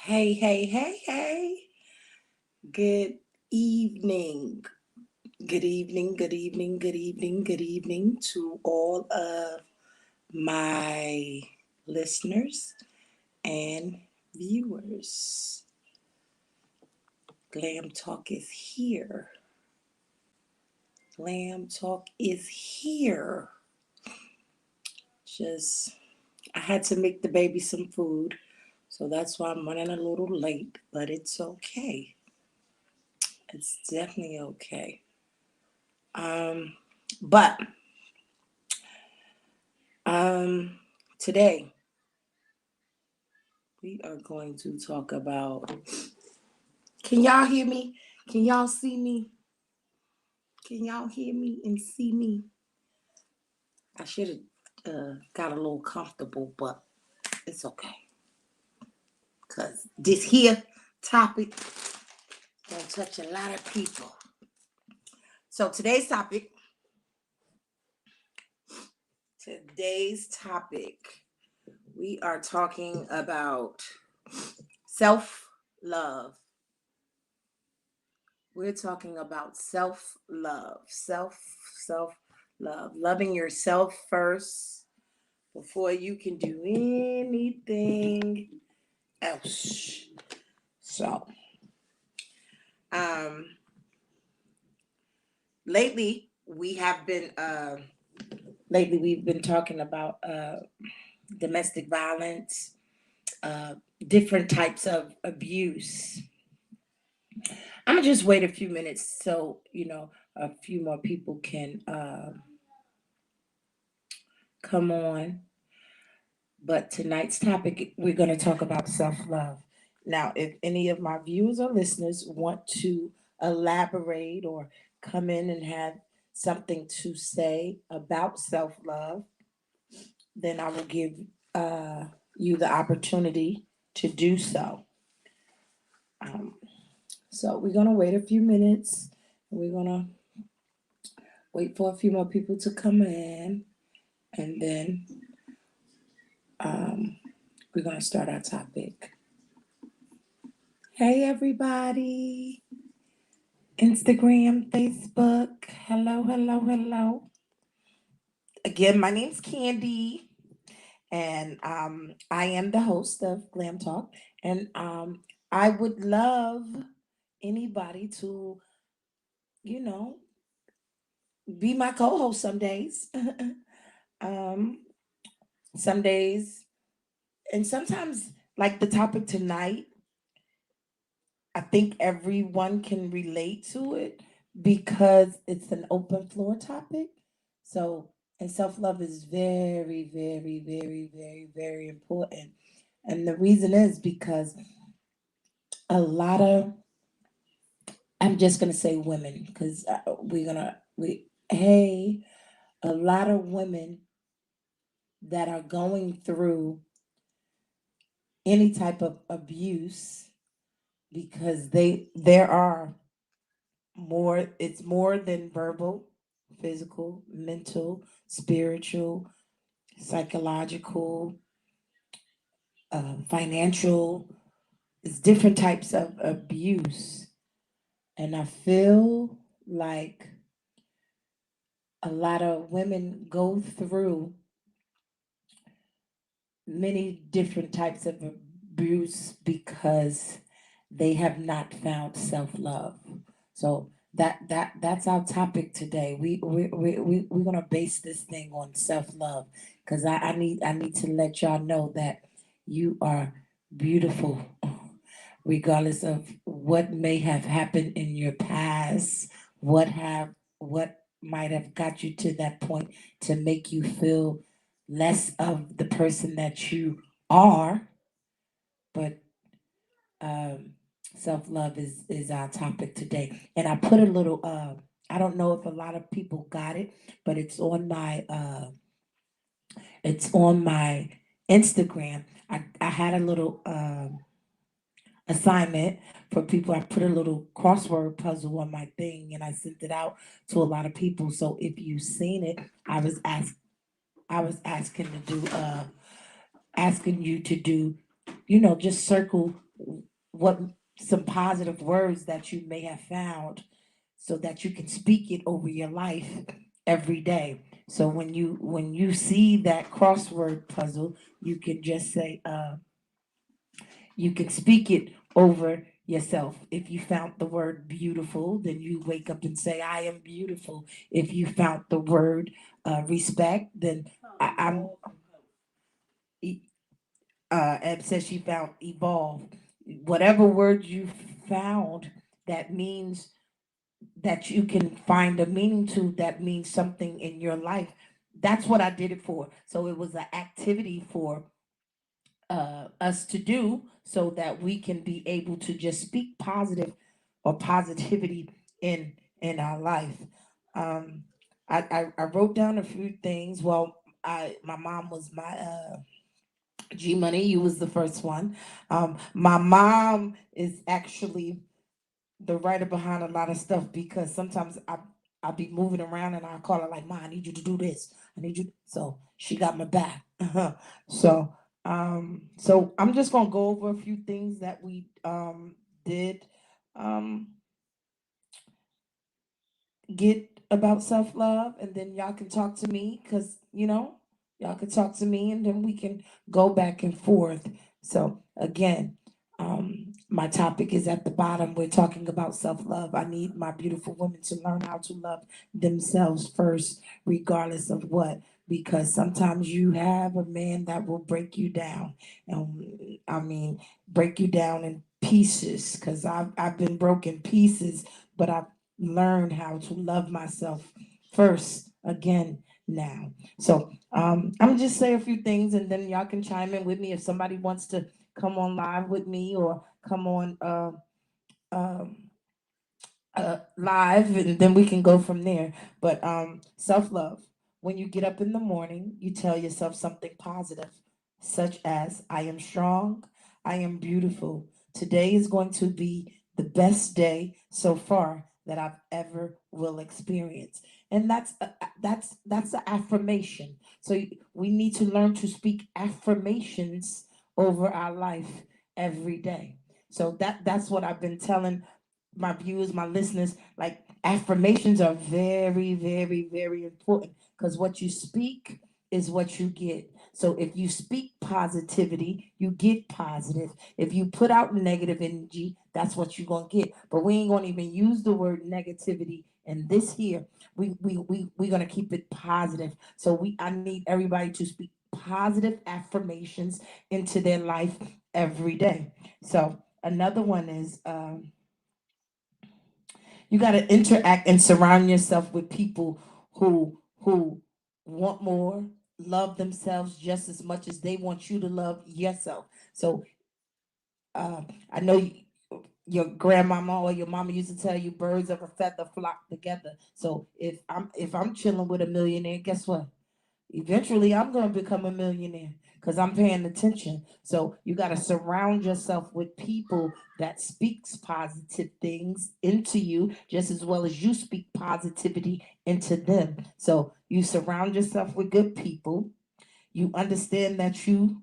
Hey, hey, hey, hey. Good evening. Good evening, good evening, good evening, good evening to all of my listeners and viewers. Glam Talk is here. Glam Talk is here. Just, I had to make the baby some food, so that's why I'm running a little late, but it's okay. It's definitely okay. Um, but Um, Today we are going to talk about. Can y'all hear me? Can y'all see me? Can y'all hear me and see me? I should have got a little comfortable, but it's okay because this here topic gonna touch a lot of people. So today's topic, we are talking about self love. We're talking about self love, loving yourself first before you can do anything else. So, um, lately we have been lately we've been talking about domestic violence, uh, different types of abuse. I'm gonna just wait a few minutes so a few more people can come on. But tonight's topic, we're going to talk about self love. Now, if any of my viewers or listeners want to elaborate or come in and have something to say about self love, then I will give uh, you the opportunity to do so. Um, so, we're going to wait a few minutes. We're going to wait for a few more people to come in, and then um, we're going to start our topic. Hey, everybody. Instagram, Facebook. Hello, hello, hello. Again, my name's Candy, and I am the host of Glam Talk. And I would love anybody to, you know, be my co host some days. um, some days, and sometimes, like the topic tonight, I think everyone can relate to it because it's an open floor topic. So, and self love is very, very, very, very, very important. And the reason is because a lot of, I'm just going to say women, because hey, a lot of women that are going through any type of abuse because there are more, it's more than verbal, physical, mental, spiritual, psychological, financial. It's different types of abuse. And I feel like a lot of women go through many different types of abuse because they have not found self-love. So that's our topic today. We're gonna base this thing on self-love because I need to let y'all know that you are beautiful regardless of what may have happened in your past, what might have got you to that point to make you feel less of the person that you are, but um, self love is our topic today. And I put a little. I don't know if a lot of people got it, but it's on my Instagram. I had a little assignment for people. I put a little crossword puzzle on my thing, and I sent it out to a lot of people. So if you've seen it, I was asking to do asking you to do, just circle what some positive words that you may have found so that you can speak it over your life every day. So when you see that crossword puzzle, you can just say, you can speak it over yourself. If you found the word beautiful, then you wake up and say, I am beautiful. If you found the word respect, then I'm Eb says she found evolve. Whatever word you found that means that you can find a meaning to, that means something in your life. That's what I did it for. So it was an activity for us to do so that we can be able to just speak positive or positivity in our life. Um, I wrote down a few things. Well, I my mom was my G Money. You was the first one. My mom is actually the writer behind a lot of stuff because sometimes I'll be moving around and I call her like, "Ma, I need you to do this. I need you." So she got my back. so so I'm just gonna go over a few things that we did um get about self love, and then y'all can talk to me because y'all can talk to me, and then we can go back and forth. So again, my topic is at the bottom. We're talking about self love. I need my beautiful women to learn how to love themselves first, regardless of what. Because sometimes you have a man that will break you down, and I mean break you down in pieces. Because I've been broken pieces, but I've learned how to love myself first again now. So I'm just say a few things, and then y'all can chime in with me if somebody wants to come on live with me or come on um live, and then we can go from there. But self love. When you get up in the morning, you tell yourself something positive, such as, I am strong, I am beautiful. Today is going to be the best day so far that I've ever will experience. And that's an affirmation. So we need to learn to speak affirmations over our life every day. So that's what I've been telling my viewers, my listeners, like affirmations are very, very, very important because what you speak is what you get. So if you speak positivity, you get positive. If you put out negative energy, that's what you're gonna get. But we ain't gonna even use the word negativity in this here. We're gonna keep it positive. So I need everybody to speak positive affirmations into their life every day. So another one is you got to interact and surround yourself with people who want more, love themselves just as much as they want you to love yourself. So I know your grandmama or your mama used to tell you birds of a feather flock together. So if I'm chilling with a millionaire, guess what? Eventually I'm going to become a millionaire because I'm paying attention. So you got to surround yourself with people that speaks positive things into you just as well as you speak positivity into them. So you surround yourself with good people. You understand that you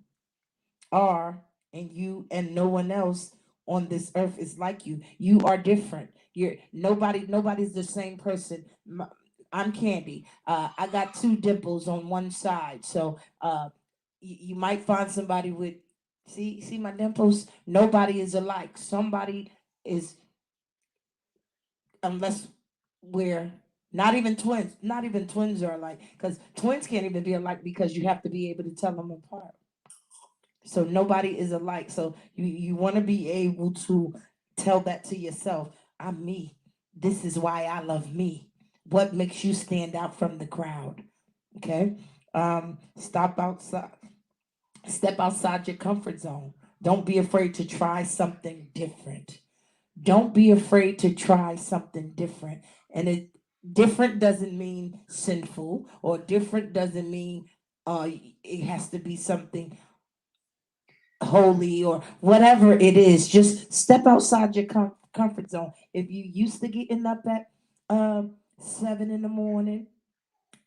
are, and you and no one else on this earth is like you. You are different. You're nobody's the same person. I'm Candy. I got two dimples on one side. So you might find somebody with see my dimples. Nobody is alike. Somebody is, unless we're not even twins. Not even twins are alike because twins can't even be alike because you have to be able to tell them apart. So nobody is alike. So you want to be able to tell that to yourself. I'm me. This is why I love me. What makes you stand out from the crowd? Okay. Stop outside. Step outside your comfort zone. Don't be afraid to try something different. Don't be afraid to try something different. And it different doesn't mean sinful, or different doesn't mean it has to be something holy or whatever it is. Just step outside your comfort zone. If you used to getting up at 7 in the morning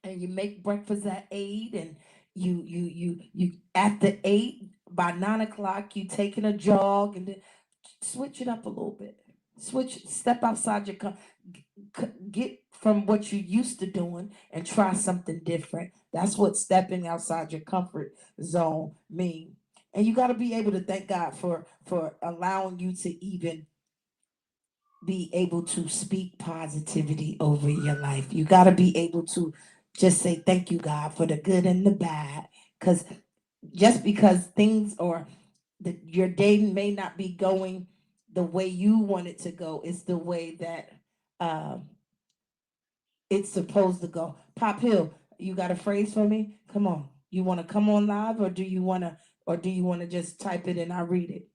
and you make breakfast at 8, and you after 8, by 9 o'clock you taking a jog, and Switch it up a little bit. Step outside your get from what you used to doing and try something different. That's what stepping outside your comfort zone mean. And you got to be able to thank God for allowing you to even be able to speak positivity over your life. You got to be able to just say thank you, God, for the good and the bad. Because just because things or your day may not be going the way you want it to go, it's the way that um, it's supposed to go. Pop Hill, you got a phrase for me? Come on. You want to come on live, or do you want to just type it and I read it?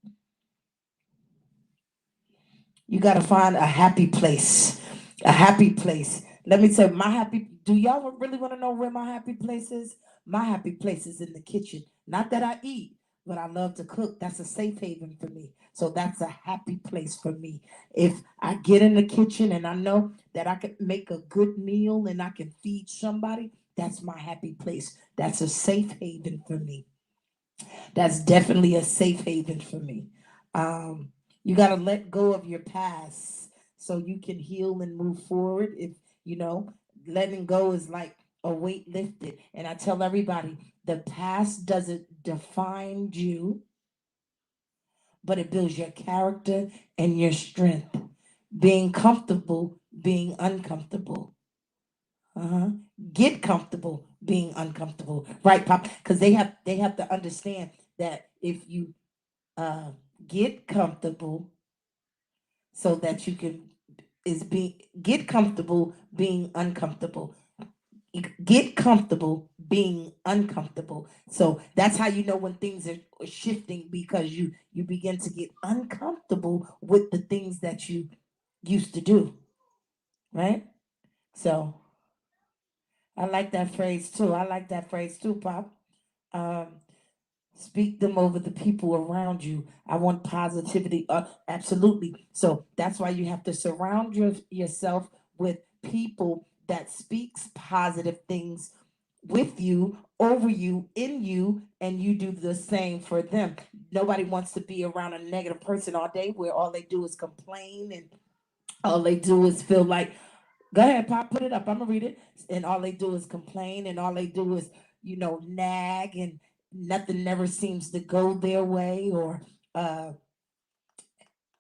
You got to find a happy place. A happy place. Let me tell you, my happy. Do y'all really want to know where my happy place is? My happy place is in the kitchen. Not that I eat, but I love to cook. That's a safe haven for me. So that's a happy place for me. If I get in the kitchen and I know that I can make a good meal and I can feed somebody, that's my happy place. That's a safe haven for me. That's definitely a safe haven for me. Um, you got to let go of your past so you can heal and move forward. If you know, letting go is like a weight lifted. And I tell everybody, the past doesn't define you, but it builds your character and your strength. Being comfortable, being uncomfortable. Uh-huh. Get comfortable being uncomfortable, right, Pop? Because they have to understand that if you uh, get comfortable so that you can get comfortable being uncomfortable. Get comfortable being uncomfortable. So that's how you know when things are shifting, because you begin to get uncomfortable with the things that you used to do, right? So I like that phrase too. I like that phrase too, Pop. Um, Speak them over the people around you. I want positivity. Absolutely. So that's why you have to surround yourself with people that speaks positive things with you, over you, in you, and you do the same for them. Nobody wants to be around a negative person all day where all they do is complain and all they do is feel like, go ahead, Pop, put it up. I'm gonna read it. And all they do is complain, and all they do is, nag, and nothing never seems to go their way, or uh,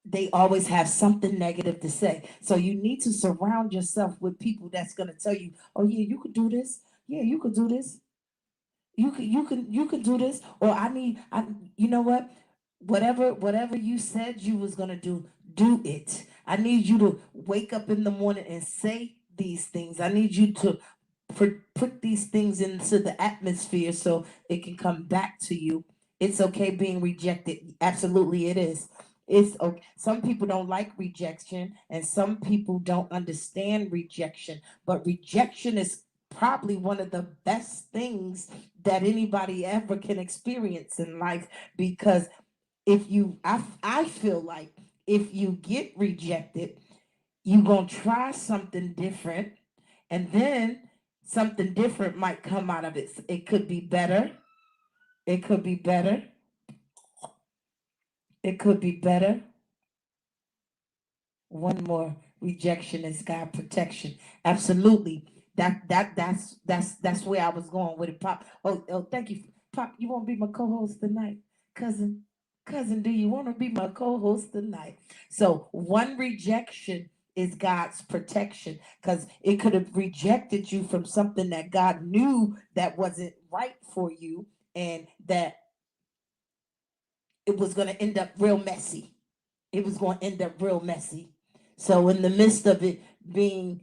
they always have something negative to say. So you need to surround yourself with people that's gonna tell you, "Oh yeah, you could do this. Yeah, you could do this. You can do this." Or you know what? Whatever you said you was gonna do it. I need you to wake up in the morning and say these things. I need you to put these things into the atmosphere so it can come back to you. It's okay being rejected. Absolutely it is. It's okay. Some people don't like rejection, and some people don't understand rejection, but rejection is probably one of the best things that anybody ever can experience in life, because I feel like if you get rejected, you're going to try something different, and then something different might come out of it. It could be better. It could be better. It could be better. One more. Rejection is God protection. Absolutely. That's where I was going with it, Pop. Oh, thank you, Pop. You want to be my co-host tonight, cousin? Cousin, do you want to be my co-host tonight? So one rejection is God's protection, because it could have rejected you from something that God knew that wasn't right for you, and that it was going to end up real messy. It was going to end up real messy. So in the midst of it being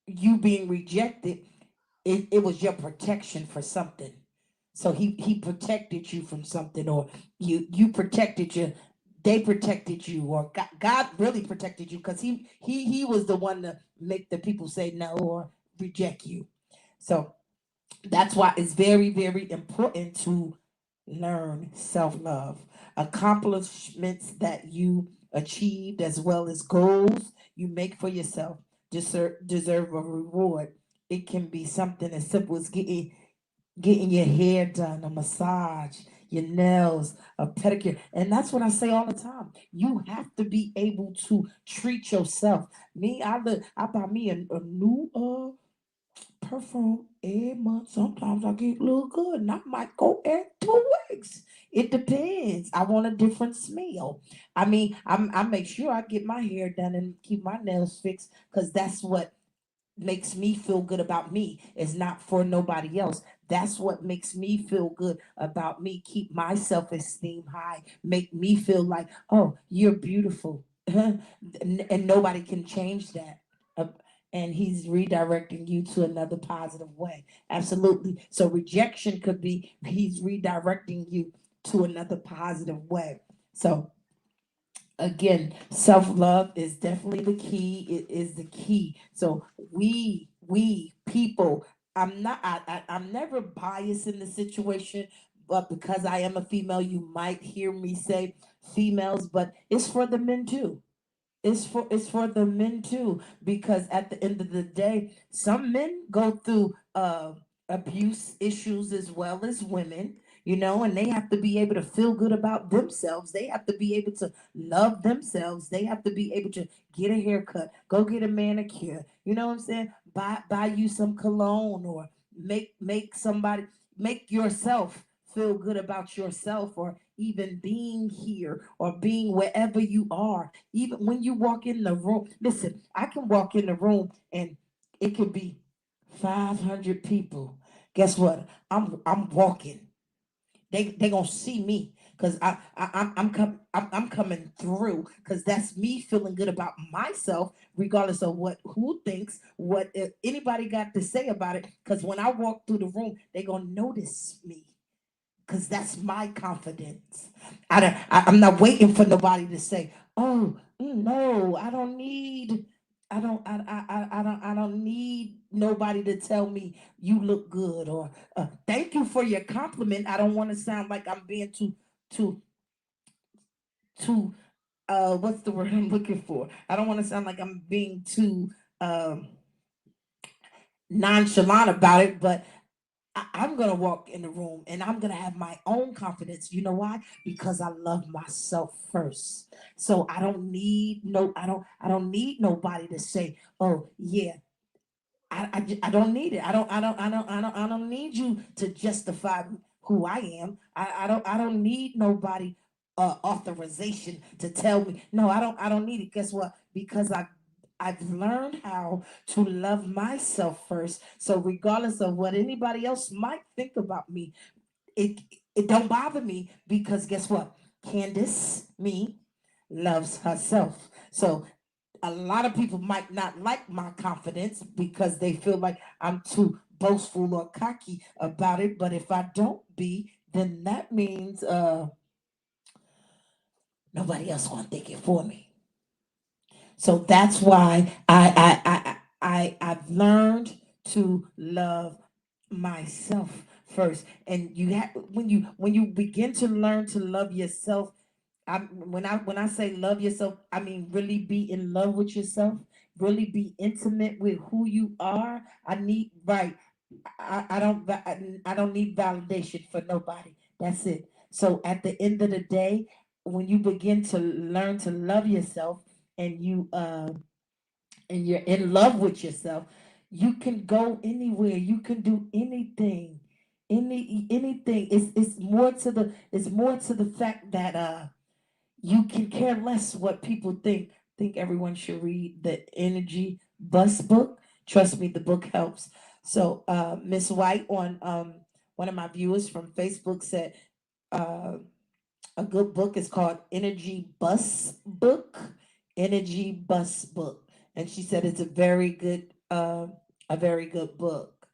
you being rejected, it was your protection for something. So he protected you from something, or you protected you, they protected you, or God really protected you, because he was the one to make the people say no or reject you. So that's why it's very, very important to learn self love. Accomplishments that you achieved, as well as goals you make for yourself, deserve a reward. It can be something as simple as getting your hair done, a massage, your nails, a pedicure. And that's what I say all the time. You have to be able to treat yourself. Me, I buy me a new perfume every month. Sometimes I get a little good, and I might go every 2 weeks. It depends. I want a different smell. I mean, I make sure I get my hair done and keep my nails fixed because that's what makes me feel good about me. It's not for nobody else. That's what makes me feel good about me. Keep my self-esteem high. Make me feel like, oh, you're beautiful. And nobody can change that. Uh, and he's redirecting you to another positive way. Absolutely. So rejection could be he's redirecting you to another positive way. So again, self-love is definitely the key. It is the key. So we people, I'm never biased in the situation, but because I am a female, you might hear me say females, but it's for the men too. It's for the men too, because at the end of the day, some men go through abuse issues as well as women, and they have to be able to feel good about themselves. They have to be able to love themselves. They have to be able to get a haircut, go get a manicure. You know what I'm saying? Buy you some cologne, or make yourself feel good about yourself, or even being here or being wherever you are. Even when you walk in the room, listen, I can walk in the room and it could be 500 people. Guess what? I'm walking. They gonna see me because I'm coming through because that's me feeling good about myself, regardless of what who thinks, what if anybody got to say about it. Because when I walk through the room, they gonna notice me because that's my confidence. I'm not waiting for nobody to say, "Oh, no, I don't need." I don't need nobody to tell me you look good, or thank you for your compliment. I don't want to sound like I'm being too too what's the word I'm looking for? I don't want to sound like I'm being too um nonchalant about it, but I'm gonna walk in the room and I'm gonna have my own confidence. You know why? Because I love myself first. So I don't need nobody to say, "Oh yeah." I don't need it. I don't need you to justify who I am. I don't need nobody authorization to tell me. No, I don't need it. Guess what? Because I've learned how to love myself first. So regardless of what anybody else might think about me, it it don't bother me because guess what? Candace, me, loves herself. So a lot of people might not like my confidence because they feel like I'm too boastful or cocky about it. But if I don't be, then that means nobody else gonna think it for me. So that's why I've learned to love myself first. And you have when you begin to learn to love yourself, when I say love yourself, I mean really be in love with yourself, really be intimate with who you are. I need right. I don't need validation for nobody. That's it. So at the end of the day, when you begin to learn to love yourself and you're in love with yourself, you can go anywhere. You can do anything. Anything. It's more to the fact that you can care less what people think. Think everyone should read the Energy Bus book. Trust me, the book helps. So Miss White on one of my viewers from Facebook said uh, a good book is called Energy Bus Book. Energy Bus Book. And she said it's a very good book.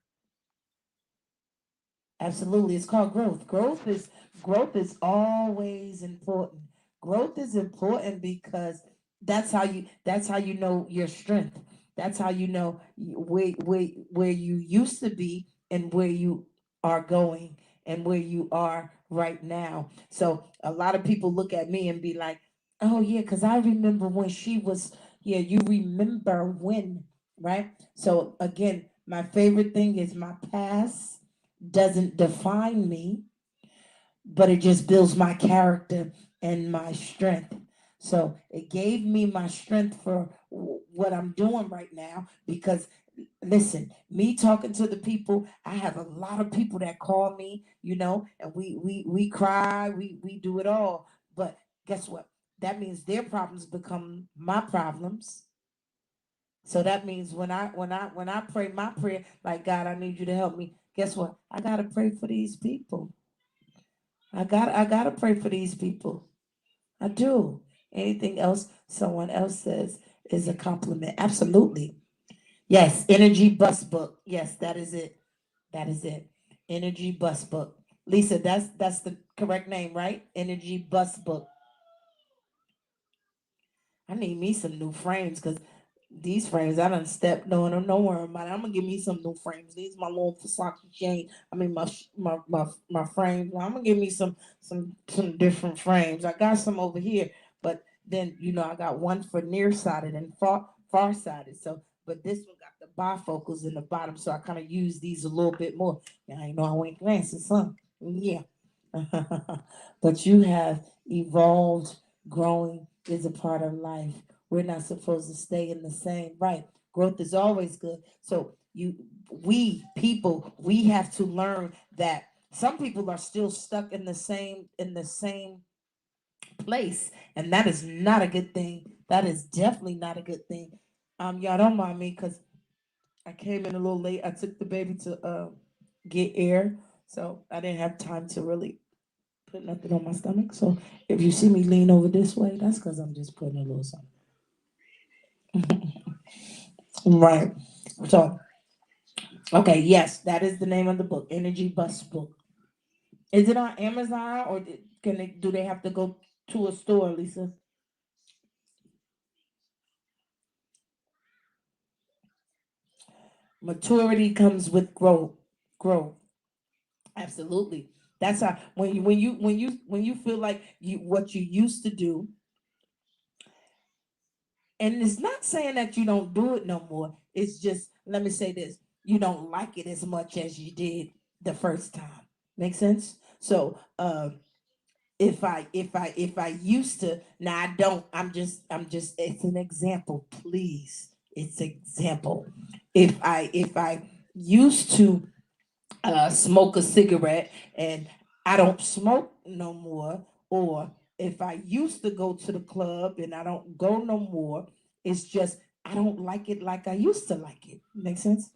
Absolutely. It's called growth. Growth is always important. Growth is important because that's how you know your strength. That's how you know where you used to be and where you are going and where you are right now. So a lot of people look at me and be like, "Oh yeah, because I remember when she was." Yeah, you remember when, right? So again, my favorite thing is my past doesn't define me, but it just builds my character and my strength. So it gave me my strength for what I'm doing right now because listen, me talking to the people, I have a lot of people that call me, and we cry, we do it all. But guess what? That means their problems become my problems. So that means when I pray my prayer, like God, I need you to help me. Guess what? I gotta pray for these people. I gotta pray for these people. I do. Anything else someone else says is a compliment. Absolutely. Yes, Energy Bus Book. Yes, that is it. That is it. Energy Bus Book. Lisa, that's the correct name, right? Energy Bus Book. I need me some new frames because these frames I done stepped on them. Don't worry about it. I'm gonna give me some new frames. These my little Versace chain. I mean my frames. I'm gonna give me some different frames. I got some over here, but then I got one for nearsighted and far sighted. So, but this one got the bifocals in the bottom, so I kind of use these a little bit more. Yeah, I know I went glasses, huh? Yeah. But you have evolved. Growing is a part of life. We're not supposed to stay in the same, right? Growth is always good. So we people, we have to learn that some people are still stuck in the same place, and that is not a good thing. That is definitely not a good thing. Y'all don't mind me because I came in a little late. I took the baby to get air, so I didn't have time to really put nothing on my stomach. So if you see me lean over this way, that's because I'm just putting a little something. Right. So, okay, yes, that is the name of the book, Energy Bus Book. Is it on Amazon or do they have to go to a store, Lisa? Maturity comes with growth. Growth. Absolutely. That's how when you feel like what you used to do, and it's not saying that you don't do it no more. It's just, let me say this, you don't like it as much as you did the first time. Make sense? So if I used to, now I don't, I'm just it's an example, please. It's example. If I used to smoke a cigarette and I don't smoke no more, or if I used to go to the club and I don't go no more, it's just I don't like it like I used to like it. Make sense?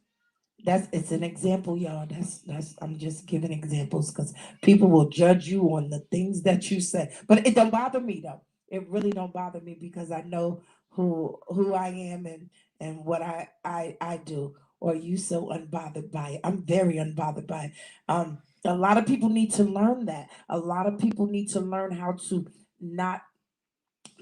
It's an example, y'all. That's I'm just giving examples because people will judge you on the things that you say. But it don't bother me though. It really don't bother me because I know who I am and what I do. Or you so unbothered by it. I'm very unbothered by it. A lot of people need to learn that. A lot of people need to learn how to not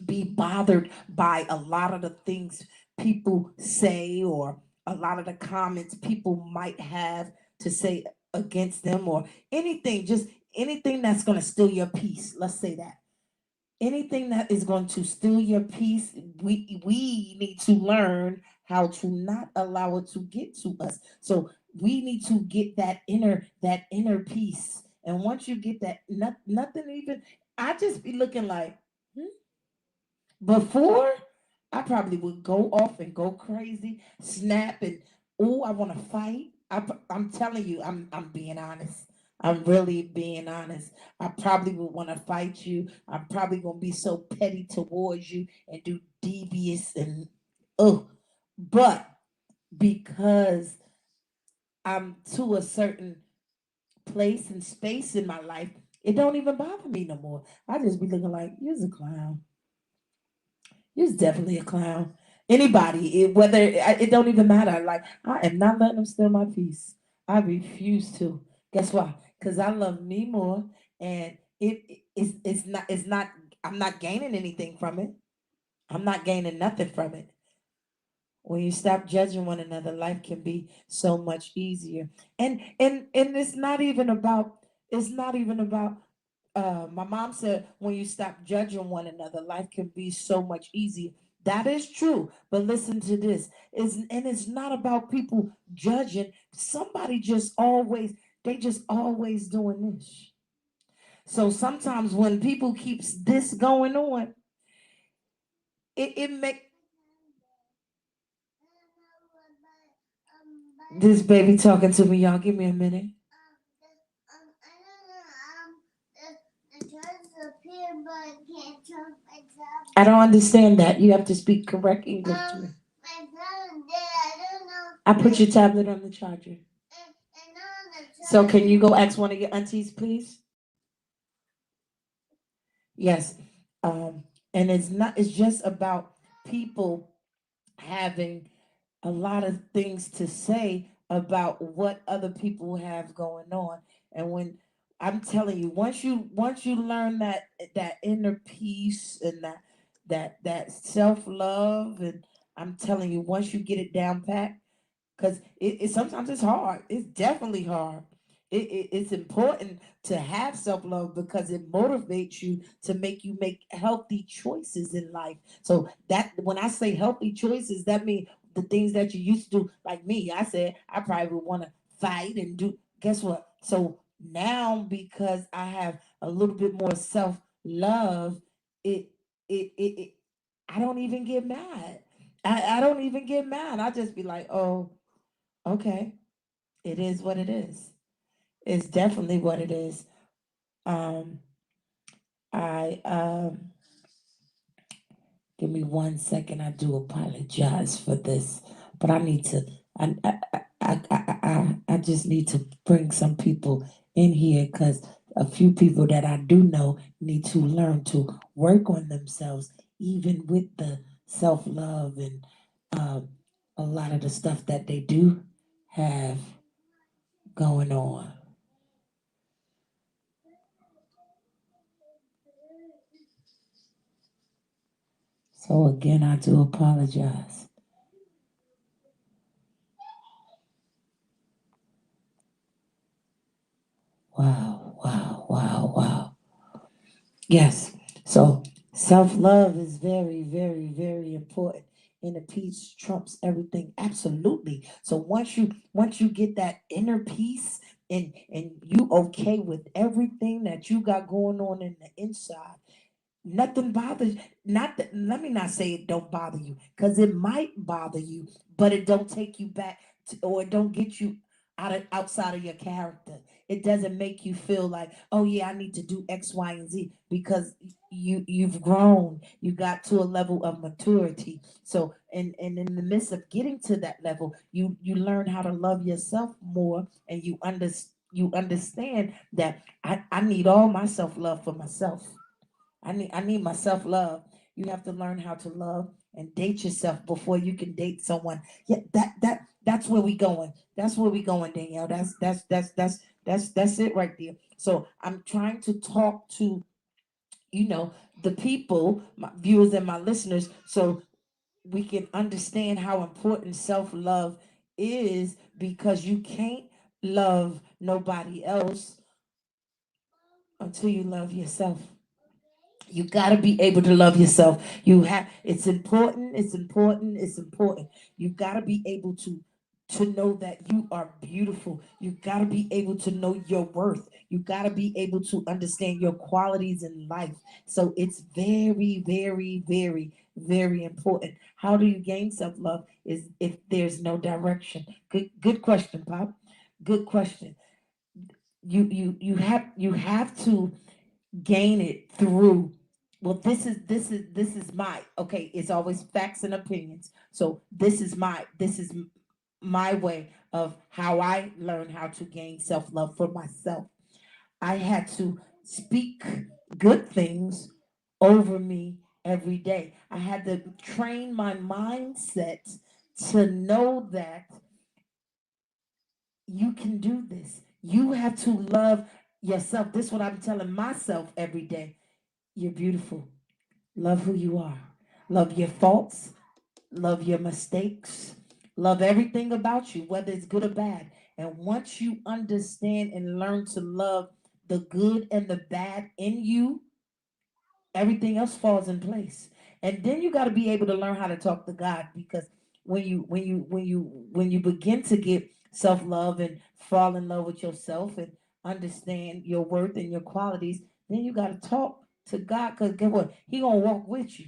be bothered by a lot of the things people say or a lot of the comments people might have to say against them or anything, just anything that's going to steal your peace. Let's say that. Anything that is going to steal your peace, we need to learn how to not allow it to get to us. So we need to get that inner peace. And once you get that, nothing even, I just be looking like, hmm? Before, I probably would go off and go crazy, snap, and oh, I want to fight. I'm telling you, I'm being honest. I'm really being honest. I probably would want to fight you. I'm probably gonna be so petty towards you and do devious and oh, but because I'm to a certain place and space in my life, it don't even bother me no more. I just be looking like you're a clown. He's definitely a clown. Anybody, it don't even matter. Like I am not letting him steal my peace. I refuse to. Guess why? Because I love me more, and it's not. I'm not gaining anything from it. I'm not gaining nothing from it. When you stop judging one another, life can be so much easier. And it's not even about. It's not even about my mom said when you stop judging one another, life can be so much easier. That is true. But listen to this. It's not about people judging. Somebody just always, they just always doing this. So sometimes when people keeps this going on, it make this baby talking to me, y'all. Give me a minute. I don't understand that. You have to speak correct English to me. I put your tablet on the charger. So can you go ask one of your aunties, please? Yes. Um, and it's not. It's just about people having a lot of things to say about what other people have going on. And when I'm telling you, once you learn that inner peace and that self love, and I'm telling you, once you get it down pat, because it sometimes it's hard. It's definitely hard. It's important to have self love because it motivates you to make healthy choices in life. So that when I say healthy choices, that means the things that you used to do. Like me, I said I probably would want to fight and do. Guess what? So now because I have a little bit more self love, it it I don't even get mad. I don't even get mad. I just be like, oh, okay, it is what it is. It's definitely what it is. Um, I Give me 1 second. I do apologize for this, but I need to. I just need to bring some people in here because a few people that I do know need to learn to work on themselves, even with the self love and um, a lot of the stuff that they do have going on. So again, I do apologize. Wow, wow, wow, wow. Yes. So self-love is very, very, very important. Inner peace trumps everything. Absolutely. So once you get that inner peace and you okay with everything that you got going on in the inside, nothing bothers. Not that, let me not say it don't bother you, because it might bother you, but it don't take you back to, or it don't get you outside of your character. It doesn't make you feel like, oh yeah, I need to do X, Y, and Z, because you've grown. You got to a level of maturity. So and in the midst of getting to that level, you learn how to love yourself more, and you understand that I need all my self love for myself. I need my self love. You have to learn how to love and date yourself before you can date someone. Yeah, that's where we going. That's where we going, Danielle. That's it right there. So I'm trying to talk to you know the people, my viewers and my listeners, so we can understand how important self love is, because you can't love nobody else until you love yourself. You got to be able to love yourself. It's important, it's important, it's important. You got to be able to know that you are beautiful. You got to be able to know your worth. You got to be able to understand your qualities in life. So it's very, very, very, very important. How do you gain self-love is if there's no direction. Good question, Pop. Good question. You have to gain it through, well, this is my, okay, it's always facts and opinions. So this is my way of how I learned how to gain self-love for myself. I had to speak good things over me every day. I had to train my mindset to know that you can do this. You have to love yourself. This is what I'm telling myself every day. You're beautiful. Love who you are. Love your faults. Love your mistakes. Love everything about you, whether it's good or bad. And once you understand and learn to love the good and the bad in you, everything else falls in place. And then you got to be able to learn how to talk to God, because when you begin to get self-love and fall in love with yourself and understand your worth and your qualities, then you got to talk to God, because guess what? He gonna walk with you.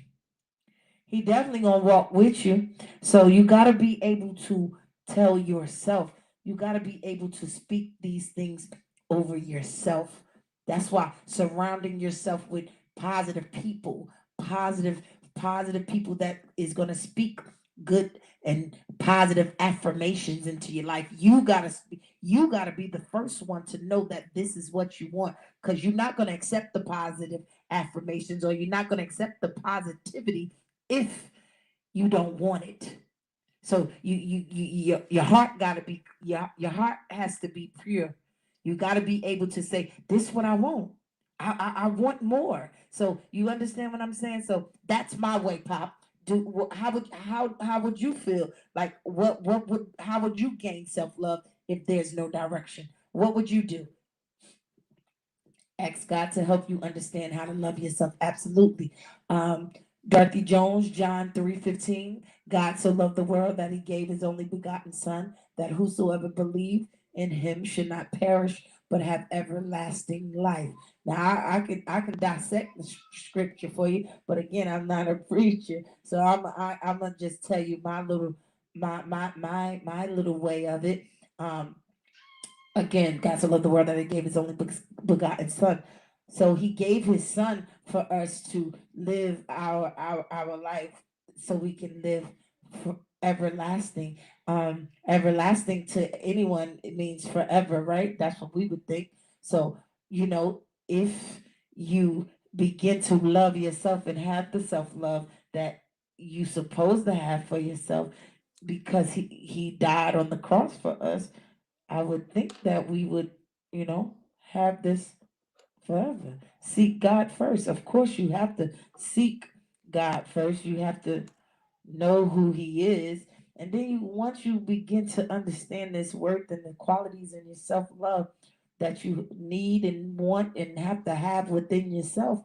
He definitely gonna walk with you. So you gotta be able to tell yourself. You gotta be able to speak these things over yourself. That's why surrounding yourself with positive people, positive, positive people that is gonna speak good and positive affirmations into your life. You gotta be the first one to know that this is what you want, because you're not gonna accept the positive affirmations, or you're not gonna accept the positivity if you don't want it. So your heart got to be, your heart has to be pure. You got to be able to say, this is what I want. I want more. So you understand what I'm saying? So that's my way, Pop. How would you feel? Like what would how would you gain self love if there's no direction? What would you do? Ask God to help you understand how to love yourself. Absolutely. Um, Dorothy Jones, John 3:15. God so loved the world that he gave his only begotten Son, that whosoever believe in him should not perish but have everlasting life. Now I can dissect the scripture for you, but again, I'm not a preacher, so I'm gonna just tell you my little way of it. Um, Again, God so loved the world that he gave his only begotten Son. So he gave his Son for us to live our life, so we can live for everlasting. Everlasting to anyone, it means forever, right? That's what we would think. So, if you begin to love yourself and have the self love that you supposed to have for yourself, because he died on the cross for us, I would think that we would, have this forever. Seek God first. Of course, you have to seek God first. You have to know who He is. And then once you begin to understand this worth and the qualities in your self love that you need and want and have to have within yourself,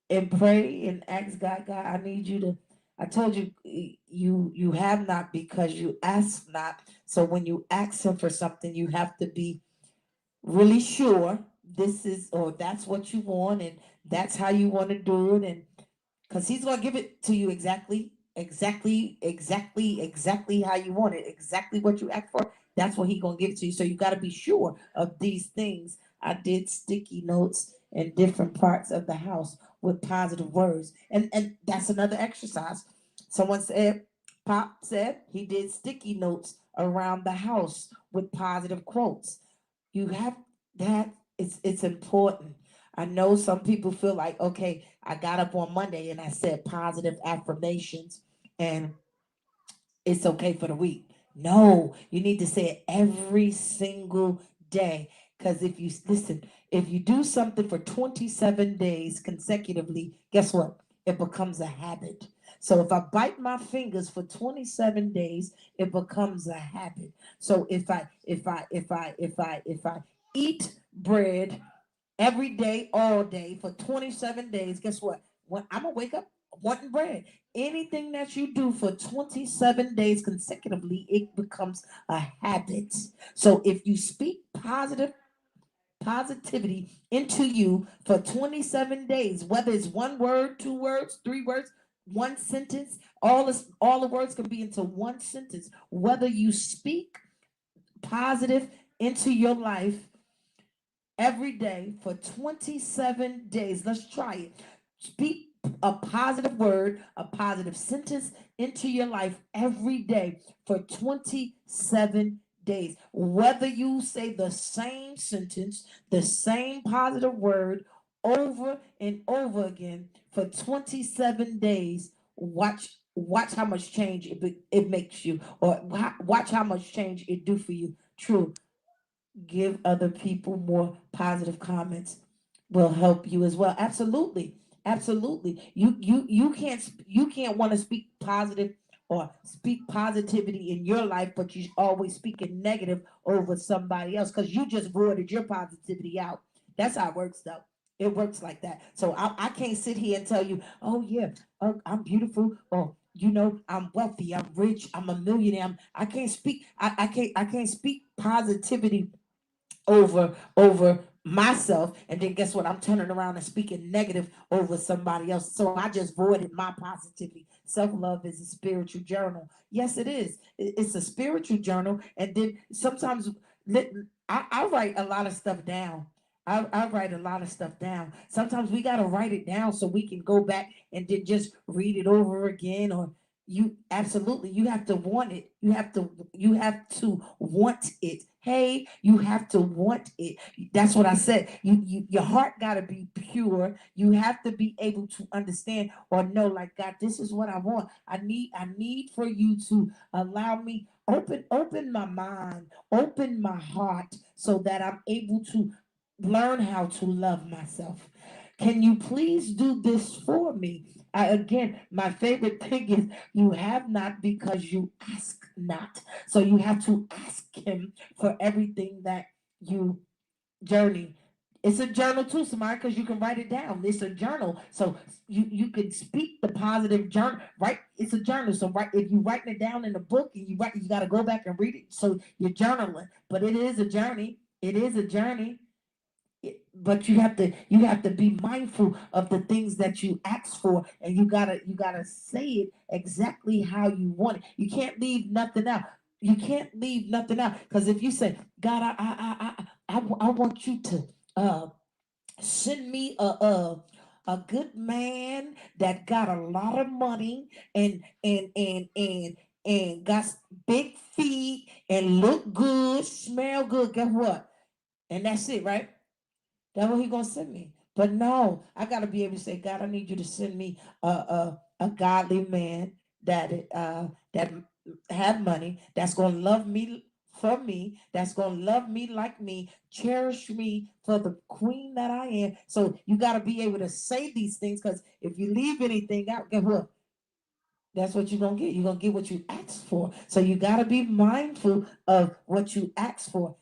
and pray and ask God, God, I need you to. I told you, you have not because you ask not. So when you ask Him for something, you have to be really sure this is, or that's what you want, and that's how you want to do it, and because he's going to give it to you exactly how you want it, exactly what you ask for. That's what he's going to give it to you. So you got to be sure of these things. I did sticky notes in different parts of the house with positive words, and that's another exercise. Someone said, Pop said he did sticky notes around the house with positive quotes. You have that. It's important. I know some people feel like, okay, I got up on Monday and I said positive affirmations and it's okay for the week. No, you need to say it every single day. Because if you listen, if you do something for 27 days consecutively, guess what? It becomes a habit. So if I bite my fingers for 27 days, it becomes a habit. So if I eat bread every day, all day for 27 days, guess what? When I'm gonna wake up wanting bread. Anything that you do for 27 days consecutively, it becomes a habit. So if you speak positivity into you for 27 days, whether it's one word, two words, three words, one sentence, all the words can be into one sentence. Whether you speak positive into your life every day for 27 days. Let's try it. Speak a positive word, a positive sentence into your life every day for 27 days. Whether you say the same sentence, the same positive word over and over again for 27 days, watch how much change it makes you, or watch how much change it do for you. True, give other people more positive comments will help you as well. Absolutely. Absolutely. You can't want to speak positive or speak positivity in your life, but you always speaking negative over somebody else because you just voided your positivity out. That's how it works though. It works like that. So I can't sit here and tell you, oh yeah, I'm beautiful, or I'm wealthy, I'm rich, I'm a millionaire. I can't speak. I can't speak positivity over myself, and then guess what? I'm turning around and speaking negative over somebody else. So I just voided my positivity. Self-love is a spiritual journal. Yes, it is. It's a spiritual journal. And then sometimes I write a lot of stuff down. I write a lot of stuff down. Sometimes we gotta write it down so we can go back and then just read it over again. Or you absolutely, you have to want it. You have to want it. Hey, you have to want it. That's what I said. Your heart got to be pure. You have to be able to understand or know, like, God, this is what I want. I need for you to allow me, open my mind, open my heart, so that I'm able to learn how to love myself. Can you please do this for me? Again, my favorite thing is, you have not because you ask not. So you have to ask him for everything that you journey. It's a journal too, Samara, because you can write it down. It's a journal, so you can speak the positive journal. Right? It's a journal, so right, if you writing it down in a book and you got to go back and read it. So you're journaling, but it is a journey. It is a journey. But you have to be mindful of the things that you ask for, and you gotta say it exactly how you want it. You can't leave nothing out. You can't leave nothing out, because if you say, God, I want you to uh send me a good man that got a lot of money, and got big feet and look good, smell good. Guess what? And that's it, right? That's what he gonna send me. But no, I gotta be able to say, God, I need you to send me a godly man that have money, that's gonna love me for me, that's gonna love me like me, cherish me for the queen that I am. So you gotta be able to say these things, because if you leave anything out, guess what? That's what you're gonna get. You're gonna get what you asked for. So you gotta be mindful of what you ask for.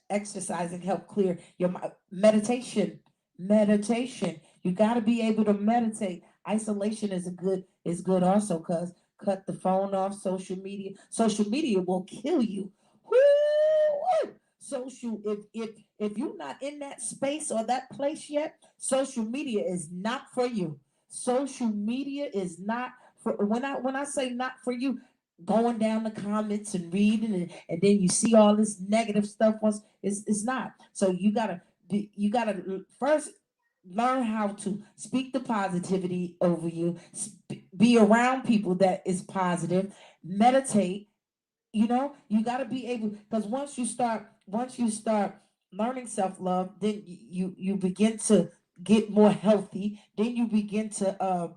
Exercising help clear your meditation. Meditation. You gotta be able to meditate. Isolation is good also, cause cut the phone off. Social media. Social media will kill you. Woo! Social. If you're not in that space or that place yet, social media is not for you. Social media is not for, when I say not for you, going down the comments and reading, and then you see all this negative stuff once, it's not. So you gotta first learn how to speak the positivity over you. Be around people that is positive. Meditate. You got to be able, because once you start learning self-love, then you begin to get more healthy. Then you begin to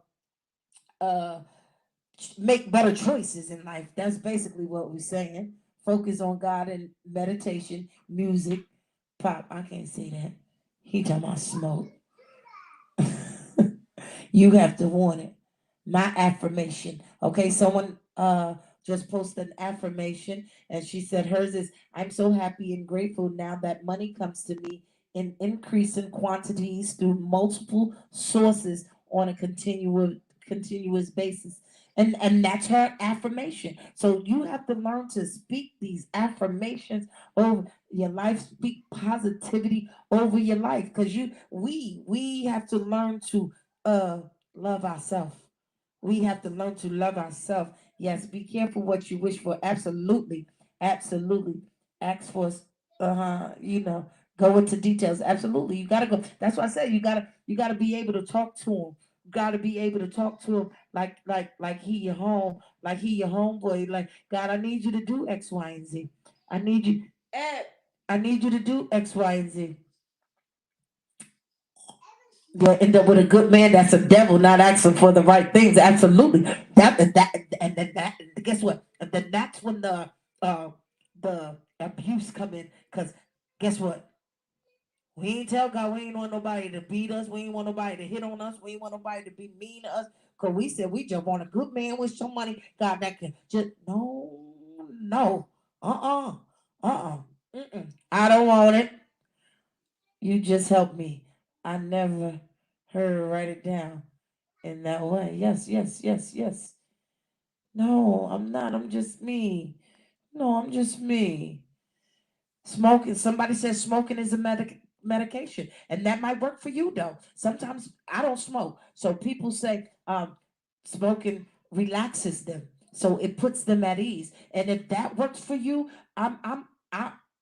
uh make better choices in life. That's basically what we're saying. Focus on God and meditation, music, pop. I can't say that. He talking about smoke. You have to want it. My affirmation. Okay, someone just posted an affirmation, and she said hers is, I'm so happy and grateful now that money comes to me in increasing quantities through multiple sources on a continuous basis. And that's her affirmation. So you have to learn to speak these affirmations over your life, speak positivity over your life, because we have to learn to uh love ourselves. We have to learn to love ourselves. Yes, be careful what you wish for. Absolutely. Absolutely. Ask for go into details. Absolutely. You gotta go. That's why I said you gotta be able to talk to him. You gotta be able to talk to him like he your home, like he your homeboy. Like, God, I need you to do X, Y, and Z. I need you. I need you to do X, Y, and Z. You'll end up with a good man that's a devil, not asking for the right things. Absolutely. That guess what? And then that's when uh the abuse come in. Cause guess what? We ain't tell God we ain't want nobody to beat us. We ain't want nobody to hit on us. We ain't want nobody to be mean to us. Cause we said we just want a good man with some money. God, that can just no. Uh-uh. Uh-uh. Mm-mm. I don't want it. You just help me. I never heard her write it down in that way. Yes, yes, yes, yes. No, I'm not. I'm just me. No, I'm just me. Smoking. Somebody says smoking is a medication, and that might work for you though. Sometimes I don't smoke, so people say smoking relaxes them, so it puts them at ease. And if that works for you, I,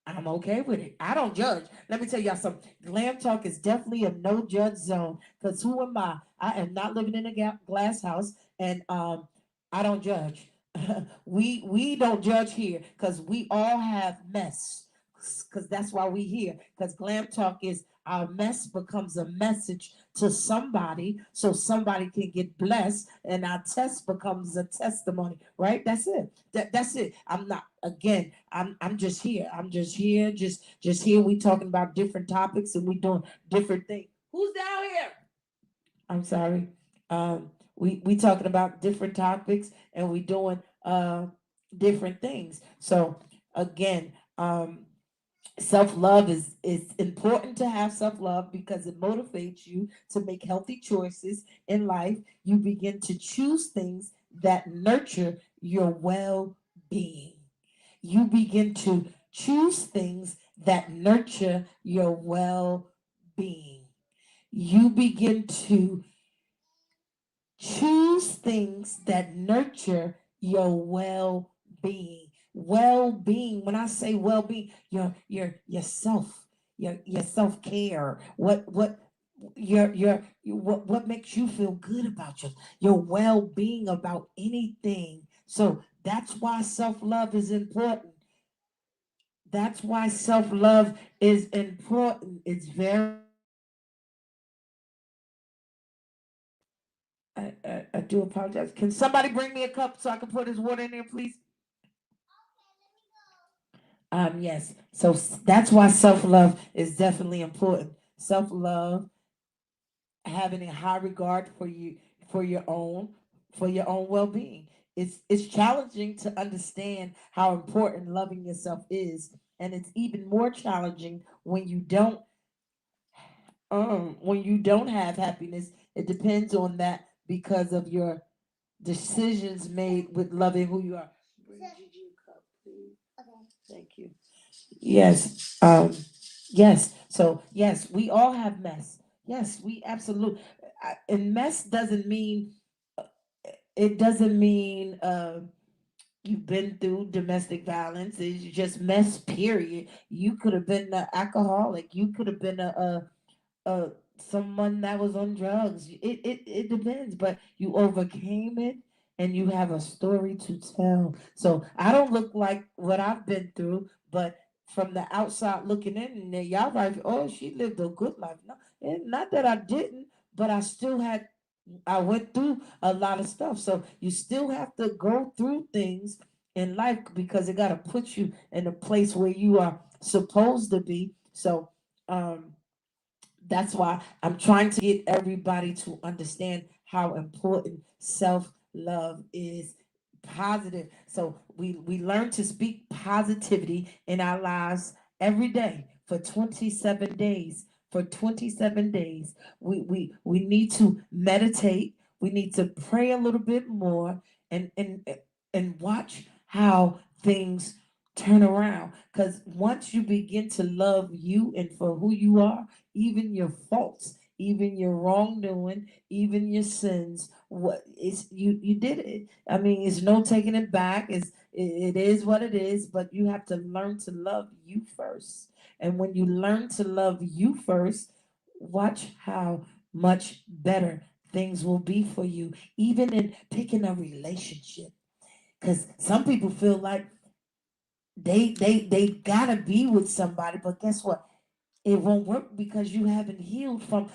I'm okay with it. I don't judge. Let me tell y'all something. Glam Talk is definitely a no judge zone. Cause who am I? I am not living in a glass house, and I don't judge. We don't judge here, cause we all have mess. Cause that's why we here. Cause Glam Talk is our mess becomes a message to somebody, so somebody can get blessed, and our test becomes a testimony. Right? That's it. That's it. I'm not again. I'm just here. I'm just here. Just here. We talking about different topics, and we doing different things. Who's down here? I'm sorry. We talking about different topics, and we doing different things. So again, self love is important to have self love because it motivates you to make healthy choices in life. You begin to choose things that nurture your well being. You begin to choose things that nurture your well being. You begin to choose things that nurture your well-being. Well-being. When I say well-being, your yourself, your self-care. What what makes you feel good about your well-being about anything. So that's why self-love is important. That's why self-love is important. It's very I do apologize. Can somebody bring me a cup so I can put his water in there, please? Yes. So that's why self love is definitely important. Self love, having a high regard for you, for your own, for your own well being. It's challenging to understand how important loving yourself is, and it's even more challenging when you don't have happiness. It depends on that because of your decisions made with loving who you are. Bring Gigi a cup, please. Thank you. Yes. Yes. So yes, we all have mess. Yes, we absolutely. And mess doesn't mean it doesn't mean you've been through domestic violence. It's just mess. Period. You could have been an alcoholic. You could have been a someone that was on drugs. It depends, but you overcame it and you have a story to tell. So I don't look like what I've been through, but from the outside looking in, and then y'all like, oh, she lived a good life. No, and not that I didn't, but I went through a lot of stuff. So you still have to go through things in life because it got to put you in a place where you are supposed to be. So um that's why I'm trying to get everybody to understand how important self love is. Positive. So we learn to speak positivity in our lives every day for 27 days. For 27 days, we need to meditate. We need to pray a little bit more and watch how things turn around. Because once you begin to love you and for who you are, even your faults, even your wrongdoing, even your sins, what is you did it. I mean, it's no taking it back. It is what it is, but you have to learn to love you first. And when you learn to love you first, watch how much better things will be for you, even in picking a relationship. Because some people feel like they gotta be with somebody, but guess what? It won't work because you haven't healed from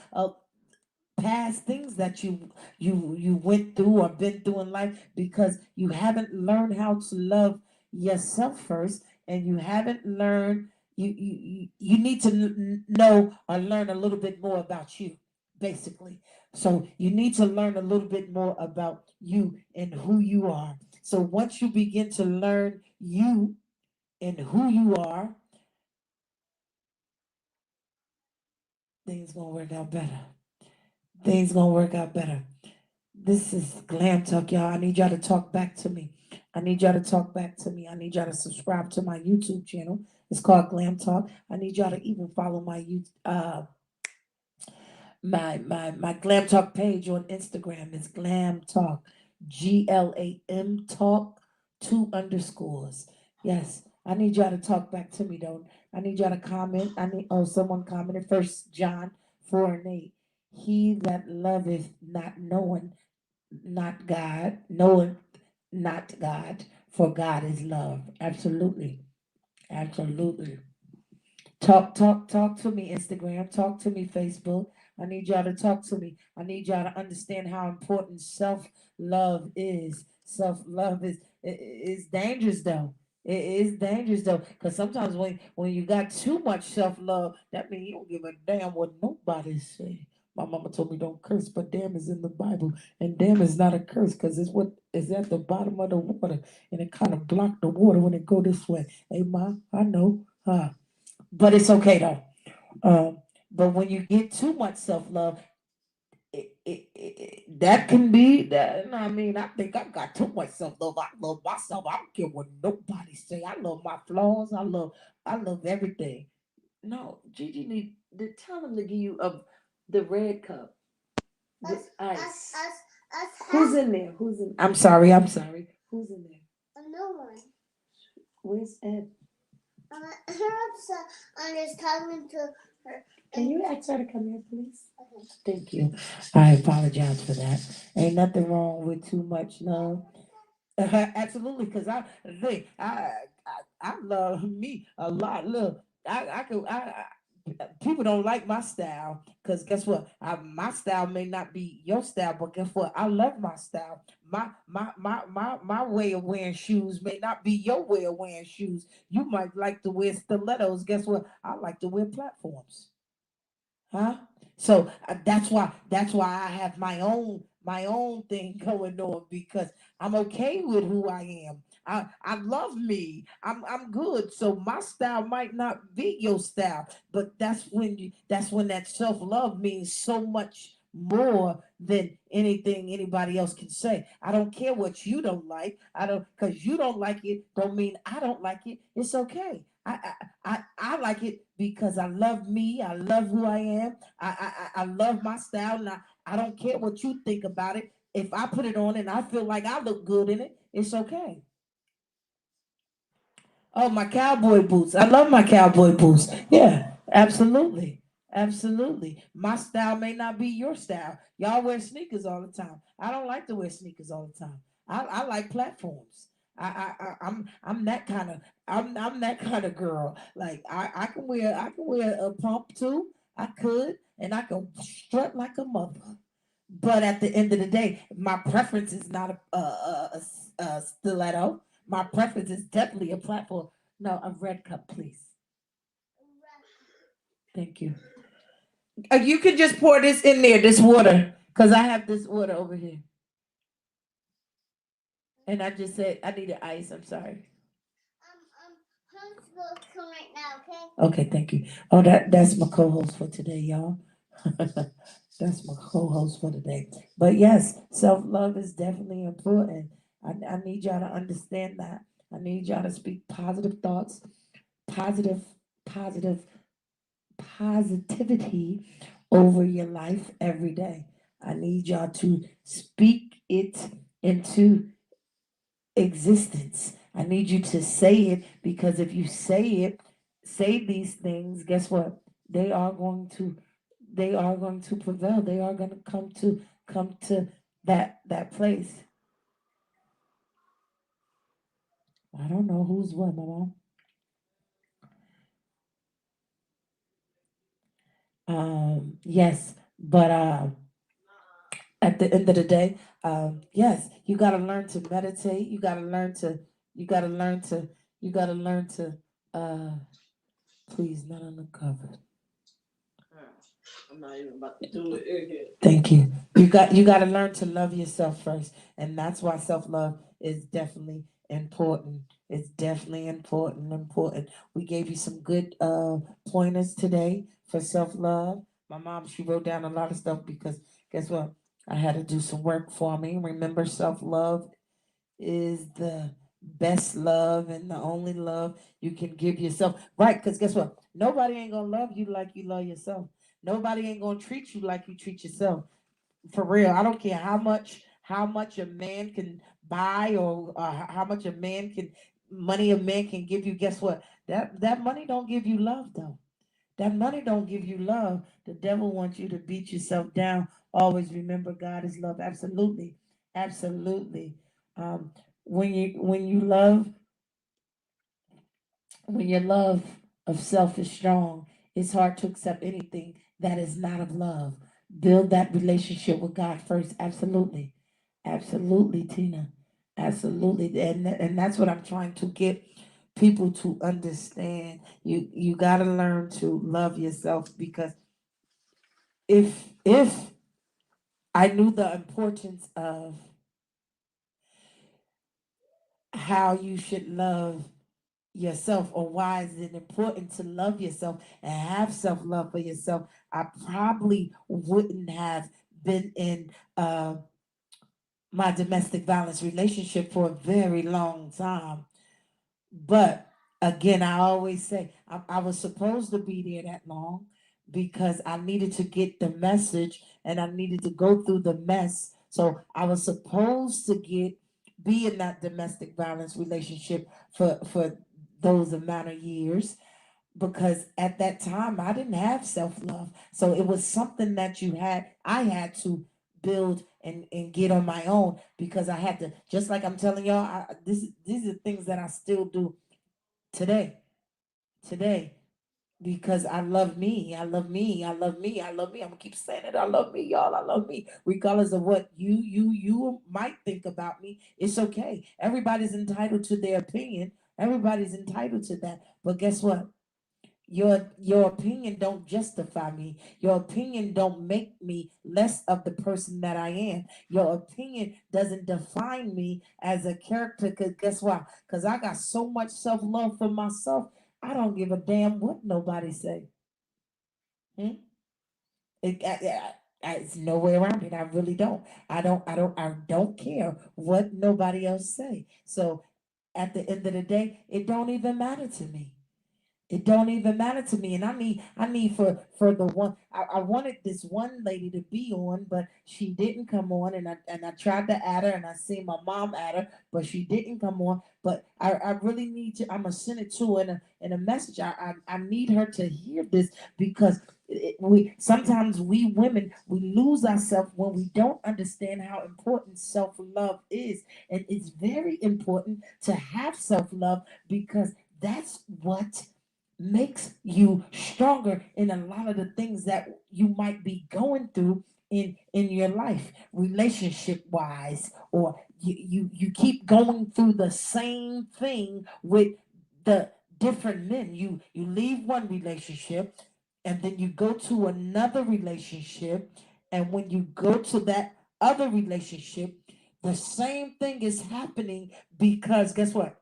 past things that you went through or been through in life because you haven't learned how to love yourself first, and you haven't learned you need to know or learn a little bit more about you, basically. So you need to learn a little bit more about you and who you are. So once you begin to learn you and who you are, things gonna work out better. Things gonna work out better. This is Glam Talk, y'all. I need y'all to talk back to me. I need y'all to talk back to me. I need y'all to subscribe to my YouTube channel. It's called Glam Talk. I need y'all to even follow my my Glam Talk page on Instagram. It's Glam Talk, GLAM Talk, two underscores. Yes, I need y'all to talk back to me though. I need y'all to comment. Someone commented First John 4:8. He that loveth not knowing not God, knowing not God, for God is love. Absolutely. Absolutely. Talk to me, Instagram. Talk to me, Facebook. I need y'all to talk to me. I need y'all to understand how important self love is. Self love is dangerous though. It is dangerous though, because sometimes when you got too much self love, that means you don't give a damn what nobody say. My mama told me don't curse, but damn is in the Bible, and damn is not a curse because it's what is at the bottom of the water, and it kind of blocked the water when it go this way. Hey, ma, I know. But it's okay though. But when you get too much self love, that can be that. I mean, I think I got too much self love. I love myself. I don't care what nobody say. I love my flaws. I love everything. No, Gigi need to tell them to give you the red cup with ice. Who's in there? Who's in? I'm sorry. I'm sorry. Who's in there? No one. Where's Ed? Her upset. I'm just talking to her. Can you ask her to come here, please? Okay. Thank you. I apologize for that. Ain't nothing wrong with too much love. Absolutely, because I love me a lot. Look, I could people don't like my style because guess what? My style may not be your style, but guess what? I love my style. My way of wearing shoes may not be your way of wearing shoes. You might like to wear stilettos. Guess what? I like to wear platforms. Huh? So that's why I have my own thing going on because I'm okay with who I am. I love me. I'm good. So my style might not be your style, but that's when that self-love means so much more than anything anybody else can say. I don't care what you don't like. I don't because you don't like it don't mean I don't like it. It's okay. I like it because I love me. I love who I am. I love my style. And I don't care what you think about it. If I put it on and I feel like I look good in it, it's okay. Oh, my cowboy boots. I love my cowboy boots. Yeah, absolutely. Absolutely. My style may not be your style. Y'all wear sneakers all the time. I don't like to wear sneakers all the time. I like platforms. I'm that kind of I'm that kind of girl. Like I can wear a pump too. I could and I can strut like a mother. But at the end of the day, my preference is not a stiletto. My preference is definitely a platform. No, a red cup, please. Thank you. You can just pour this in there, this water, because I have this water over here. And I just said I needed ice. I'm sorry. Come right now, okay? Okay, thank you. Oh, that's my co-host for today, y'all. That's my co-host for today. But yes, self-love is definitely important. I need y'all to understand that. I need y'all to speak positive thoughts, positive, positive, positivity over your life every day. I need y'all to speak it into existence. I need you to say it because if you say these things, guess what? They are going to they are going to prevail. They are going to come to that place. I don't know who's what, mama. Yes, but at the end of the day, yes, you got to learn to meditate. You got to learn to, you got to learn to, uh, please, not on the cover. I'm not even about to do it. Thank you. You got to learn to love yourself first, and that's why self love is definitely important. It's definitely important. Important. We gave you some good pointers today for self love. My mom she wrote down a lot of stuff because guess what? I had to do some work for me. Remember, self love is best love and the only love you can give yourself. Right? Because guess what? Nobody ain't gonna love you like you love yourself. Nobody ain't gonna treat you like you treat yourself. For real, I don't care how much a man can buy, or how much a man can money a man can give you. Guess what? That money don't give you love though. That money don't give you love. The devil wants you to beat yourself down. Always remember God is love. Absolutely, absolutely. Um, when you love, when your love of self is strong, it's hard to accept anything that is not of love. Build that relationship with God first. Absolutely. Absolutely, Tina. Absolutely. And that's what I'm trying to get people to understand. You gotta learn to love yourself, because if I knew the importance of how you should love yourself, or why is it important to love yourself and have self-love for yourself, I probably wouldn't have been in my domestic violence relationship for a very long time. But again, I always say I was supposed to be there that long because I needed to get the message and I needed to go through the mess. So I was supposed to be in that domestic violence relationship for those amount of years, because at that time I didn't have self-love. So it was something that I had to build and get on my own, because I had to, just like I'm telling y'all, these are things that I still do today. Today. Because I love me. I love me. I love me. I love me. I'm gonna keep saying it. I love me, y'all. I love me. Regardless of what you might think about me. It's okay. Everybody's entitled to their opinion. Everybody's entitled to that. But guess what? Your opinion don't justify me. Your opinion don't make me less of the person that I am. Your opinion doesn't define me as a character. Cause guess why? Cause I got so much self-love for myself. I don't give a damn what nobody say. Hmm? It's no way around it. I really don't. I don't care what nobody else say. So at the end of the day, it don't even matter to me. It don't even matter to me. And I need for the one, I wanted this one lady to be on, but she didn't come on, and I tried to add her, and I seen my mom add her, but she didn't come on. But I really need to, I'm gonna send it to her in a message. I need her to hear this, because we sometimes, we women, we lose ourselves when we don't understand how important self-love is. And it's very important to have self-love, because that's what makes you stronger in a lot of the things that you might be going through in your life, relationship wise, or you keep going through the same thing with the different men. You leave one relationship, and then you go to another relationship, and when you go to that other relationship, the same thing is happening, because guess what?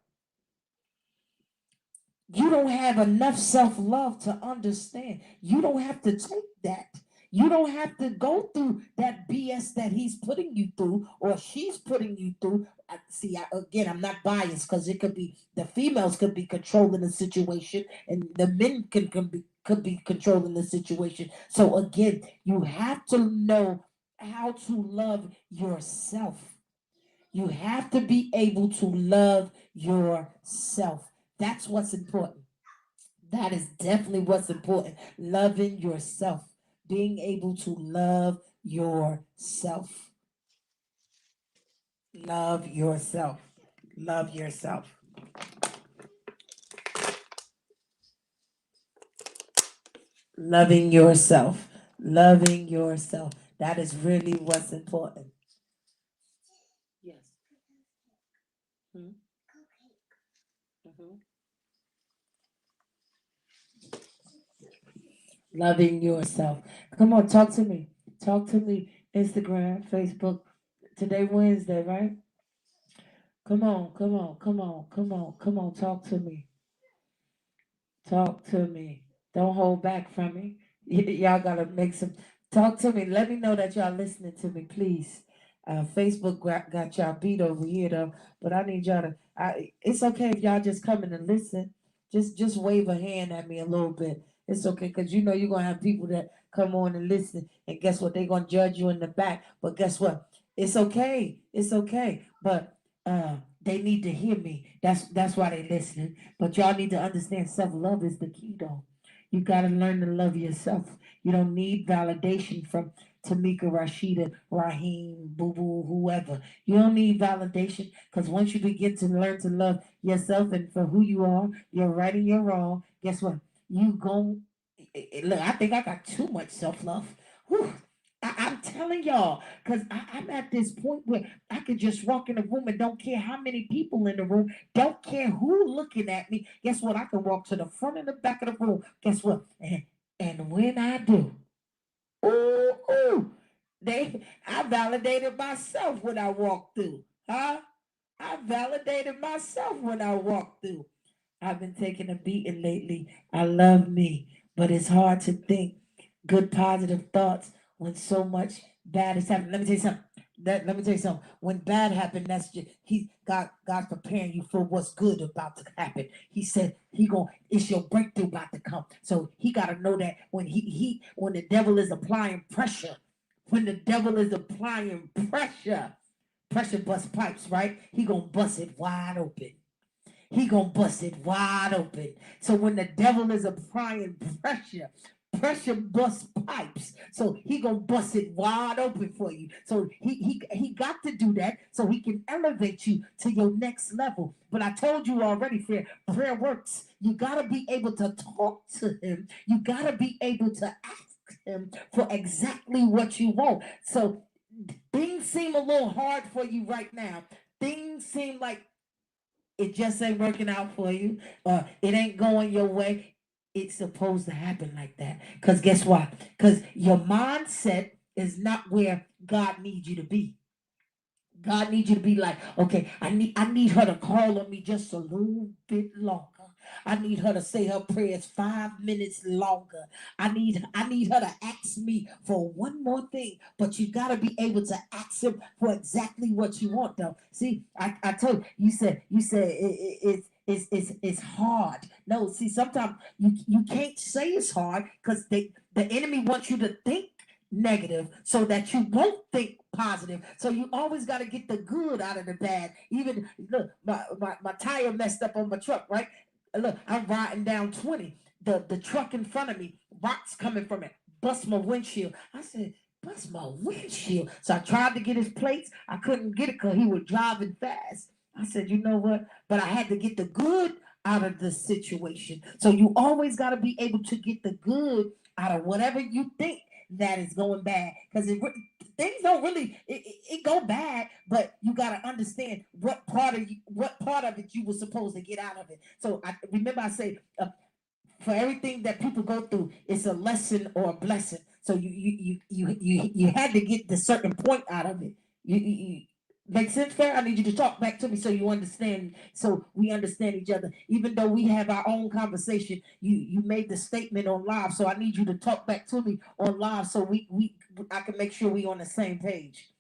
You don't have enough self-love to understand. You don't have to take that. You don't have to go through that BS that he's putting you through, or she's putting you through. Again, I'm not biased, because it could be the females could be controlling the situation, and the men could be controlling the situation. So again, you have to know how to love yourself. You have to be able to love yourself. That's what's important. That is definitely what's important. Loving yourself. Being able to love yourself. Love yourself. Love yourself. Loving yourself. Loving yourself. That is really what's important. Yes. Mhm. Mhm. Loving yourself. Come on, talk to me. Talk to me. Instagram, Facebook. Today Wednesday, right? Come on, come on, come on, come on, come on. Talk to me. Talk to me. Don't hold back from me. Y'all gotta make some. Talk to me. Let me know that y'all listening to me, please. Facebook got y'all beat over here though, but I need y'all to. It's okay if y'all just come in and listen. Just wave a hand at me a little bit. It's okay because you know you're gonna have people that come on and listen, and guess what? They're gonna judge you in the back. But guess what? It's okay. It's okay. But they need to hear me. That's why they listening. But y'all need to understand self love is the key though. You gotta learn to love yourself. You don't need validation from Tamika, Rashida, Raheem, Boo Boo, whoever. You don't need validation because once you begin to learn to love yourself and for who you are, you're right and you're wrong. Guess what? You go. Look, I think I got too much self love. I'm telling y'all, because I'm at this point where I could just walk in a room and don't care how many people in the room, don't care who looking at me. Guess what? I can walk to the front and the back of the room. Guess what? And when I do, ooh, I validated myself when I walked through. Huh? I validated myself when I walked through. I've been taking a beating lately. I love me, but it's hard to think good positive thoughts when so much bad is happening. Let me tell you something. Let me tell you something. When bad happened, that's just God's preparing you for what's good about to happen. He said it's your breakthrough about to come. So he gotta know that when the devil is applying pressure, when the devil is applying pressure bust pipes, right? He gonna bust it wide open. He gonna bust it wide open. So when the devil is applying pressure bust pipes. So he gonna bust it wide open for you. So he got to do that so he can elevate you to your next level. But I told you already, prayer works. You gotta be able to talk to him. You gotta be able to ask him for exactly what you want. So things seem a little hard for you right now. Things seem like it just ain't working out for you, it ain't going your way. It's supposed to happen like that. Because guess what? Because your mindset is not where God needs you to be. God needs you to be like, okay, I need her to call on me just a little bit longer. I need her to say her prayers 5 minutes longer. I need her to ask me for one more thing. But you gotta be able to ask him for exactly what you want, though. See, I told you said it's hard. No, see, sometimes you can't say it's hard because the enemy wants you to think negative so that you won't think positive. So you always got to get the good out of the bad. Even look, my tire messed up on my truck, right? Look, I'm riding down 20. The truck in front of me, rocks coming from it, bust my windshield. I said, bust my windshield. So I tried to get his plates. I couldn't get it because he was driving fast. I said, you know what? But I had to get the good out of the situation. So you always got to be able to get the good out of whatever you think that is going bad, because things don't really it go bad, but you got to understand what part of it you were supposed to get out of it. So I remember I say, for everything that people go through, it's a lesson or a blessing. So you had to get the certain point out of it. You make sense, fair? I need you to talk back to me so you understand, so we understand each other. Even though we have our own conversation, you made the statement on live, so I need you to talk back to me on live so we I can make sure we on the same page.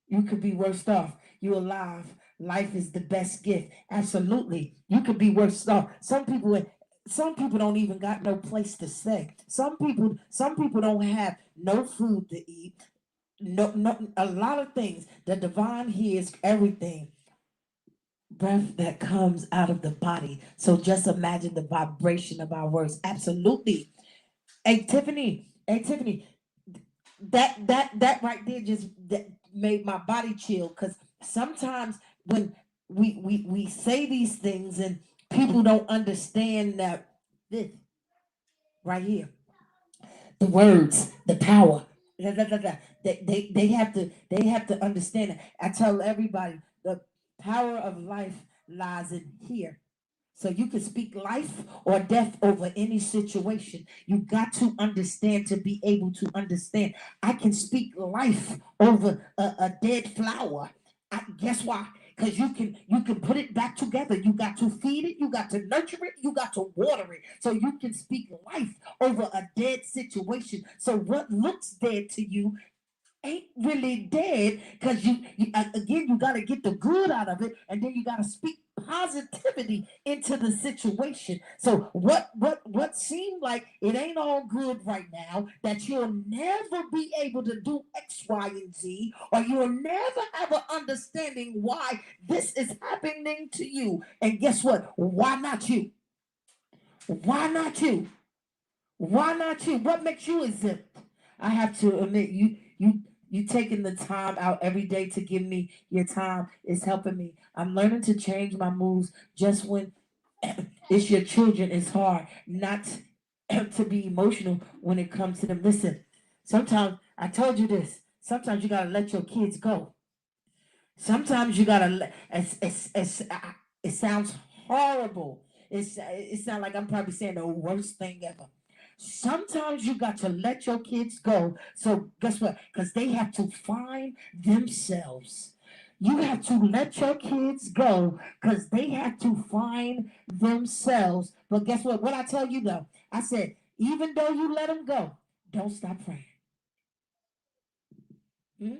You could be worse off. You alive. Life is the best gift. Absolutely. You could be worse off. Some people don't even got no place to stay. Some people don't have no food to eat. No, a lot of things. The divine hears everything. Breath that comes out of the body. So just imagine the vibration of our words. Absolutely. Hey Tiffany, that right there just that made my body chill, because sometimes when we say these things and people don't understand that this right here, the words, the power. Da, da, da, da. They have to understand it. I tell everybody the power of life lies in here. So you can speak life or death over any situation. You got to understand to be able to understand. I can speak life over a dead flower. Guess why? Because you can put it back together. You got to feed it, you got to nurture it, you got to water it. So you can speak life over a dead situation. So what looks dead to you ain't really dead, because again, you got to get the good out of it, and then you got to speak positivity into the situation. So what seemed like it ain't all good right now, that you'll never be able to do X, Y, and Z, or you'll never have an understanding why this is happening to you. And guess what? Why not you? Why not you? Why not you? What makes you exempt? I have to admit, you taking the time out every day to give me your time is helping me. I'm learning to change my moves just when it's your children. It's hard not to be emotional when it comes to them. Listen, sometimes I told you this. Sometimes you gotta let your kids go. Sometimes you gotta let. It sounds horrible. It sounds like I'm probably saying the worst thing ever. Sometimes you got to let your kids go. So guess what? Because they have to find themselves. You have to let your kids go because they have to find themselves. But guess what? What I tell you though, I said, even though you let them go, don't stop praying. Hmm?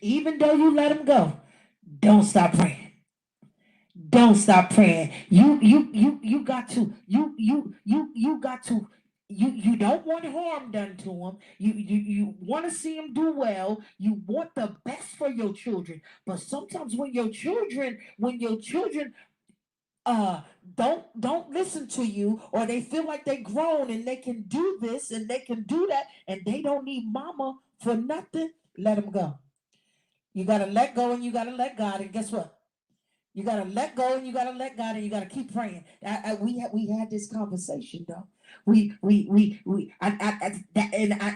Even though you let them go, don't stop praying. Don't stop praying. You got to you got to you don't want harm done to them. You want to see them do well. You want the best for your children. But sometimes when your children uh don't listen to you, or they feel like they grown and they can do this and they can do that and they don't need mama for nothing, let them go. You got to let go and you got to let God, and guess what? You gotta let go and you gotta let God and you gotta keep praying. We had this conversation though. And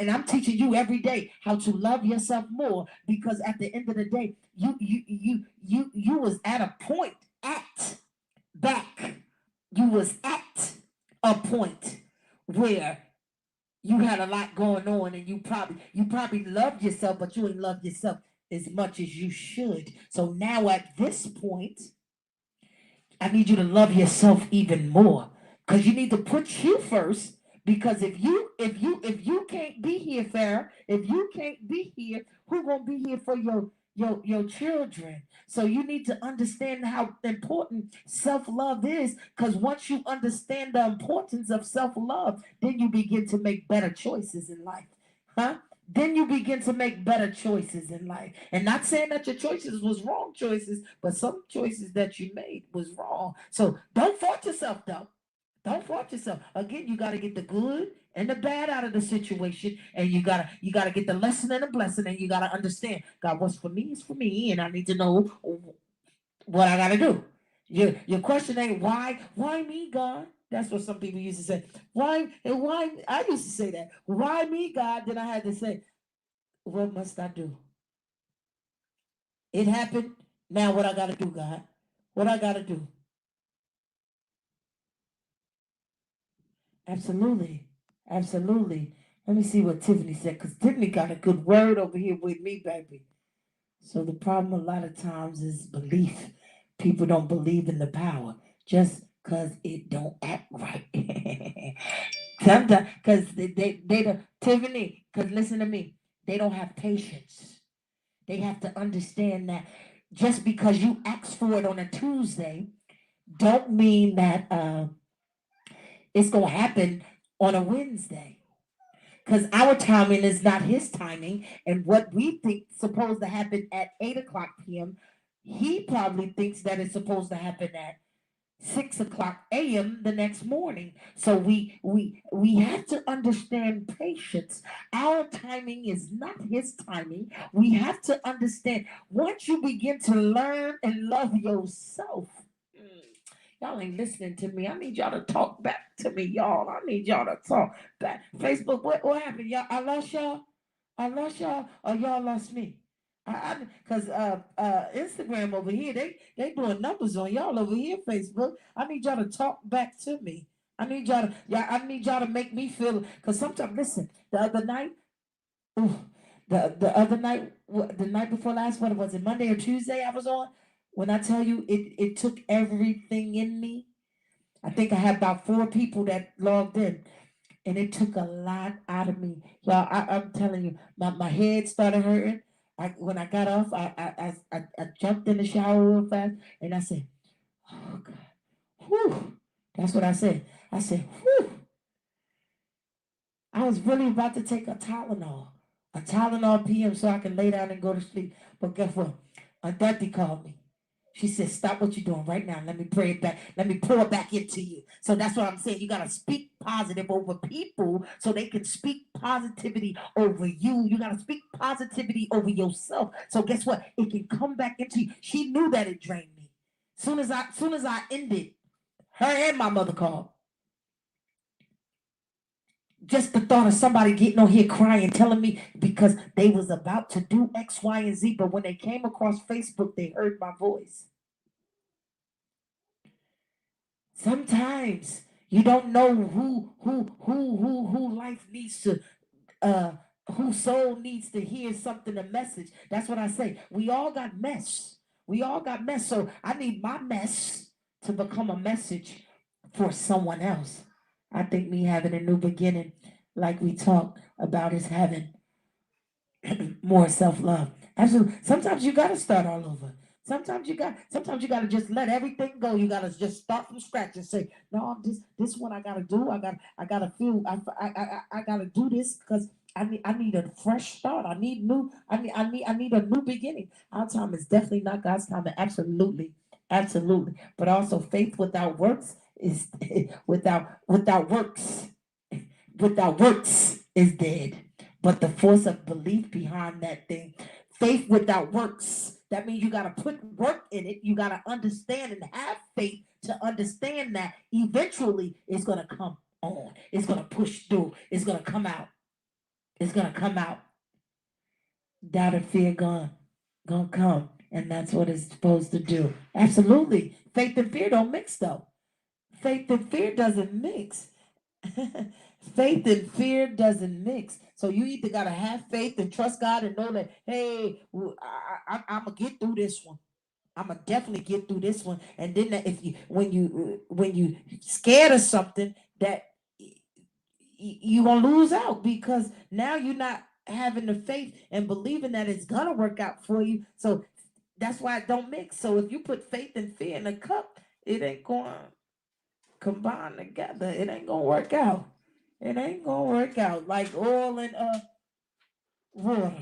I'm teaching you every day how to love yourself more, because at the end of the day, you was at a point at back. You was at a point where you had a lot going on, and you probably loved yourself, but you didn't love yourself as much as you should. So now at this point, I need you to love yourself even more, because you need to put you first. Because if you can't be here, Farrah, if you can't be here, who gonna be here for your children? So you need to understand how important self love is. Because once you understand the importance of self love, then you begin to make better choices in life, huh? Then you begin to make better choices in life. And not saying that your choices was wrong choices, but some choices that you made was wrong. So don't fault yourself though. Don't fault yourself. Again, you got to get the good and the bad out of the situation, and you gotta get the lesson and the blessing, and you gotta understand, God, what's for me is for me, and I need to know what I gotta do. Your question ain't why me, God? That's what some people used to say. Why I used to say that. Why me, God? Then I had to say, what must I do? It happened. Now what I gotta do, God? What I gotta do? Absolutely. Absolutely. Let me see what Tiffany said, because Tiffany got a good word over here with me, baby. So the problem a lot of times is belief. People don't believe in the power just because it don't act right. Sometimes, because they don't, Tiffany, because listen to me, they don't have patience. They have to understand that just because you ask for it on a Tuesday, don't mean that it's going to happen on a Wednesday. Because our timing is not his timing. And what we think is supposed to happen at 8 o'clock p.m., he probably thinks that it's supposed to happen at 6 o'clock a.m. the next morning. So we have to understand patience. Our timing is not his timing. We have to understand, once you begin to learn and love yourself. Y'all ain't listening to me. I need y'all to talk back to me, y'all. I need y'all to talk back. Facebook, what happened? Y'all, I lost y'all. I lost y'all, or y'all lost me. Because Instagram over here, they doing numbers on y'all over here. Facebook, I need y'all to talk back to me. I need y'all to make me feel. Because sometimes, listen, the other night, ooh, the other night, the night before last, what was it, Monday or Tuesday? I was on. When I tell you, it took everything in me. I think I had about 4 people that logged in, and it took a lot out of me, y'all. I'm telling you, my head started hurting. When I got off, I jumped in the shower real fast, and I said, "Oh God, whew." That's what I said. I said, "Whew." I was really about to take a Tylenol PM, so I can lay down and go to sleep. But guess what? Auntie called me. She said, "Stop what you're doing right now. Let me pray it back. Let me pour it back into you." So that's what I'm saying. You got to speak positive over people so they can speak positivity over you. You got to speak positivity over yourself. So guess what? It can come back into you. She knew that it drained me. Soon as I ended, her and my mother called. Just the thought of somebody getting on here crying, telling me because they was about to do X, Y, and Z, but when they came across Facebook, they heard my voice. Sometimes you don't know who life needs to uh whose soul needs to hear something, a message. That's what I say. We all got mess. We all got mess. So I need my mess to become a message for someone else. I think me having a new beginning, like we talked about, is having more self-love. Absolutely. Sometimes you gotta start all over. Sometimes you gotta just let everything go. You gotta just start from scratch and say, no, this one I gotta do. I gotta feel I gotta do this because I need a fresh start. I need a new beginning. Our time is definitely not God's time. Absolutely. Absolutely. But also faith without works is without works is dead. But the force of belief behind that thing, faith without works, that means you got to put work in it. You got to understand and have faith to understand that eventually it's going to come on. It's going to push through. It's going to come out. It's going to come out. Doubt and fear gonna come. And that's what it's supposed to do. Absolutely. Faith and fear don't mix though. Faith and fear doesn't mix. Faith and fear doesn't mix. So you either gotta have faith and trust God and know that, hey, I'm gonna get through this one. I'm gonna definitely get through this one. And then if you when you scared of something, that you gonna lose out because now you're not having the faith and believing that it's gonna work out for you. So that's why it don't mix. So if you put faith and fear in a cup, it ain't going combine together. It ain't gonna work out. It ain't gonna work out like oil and water.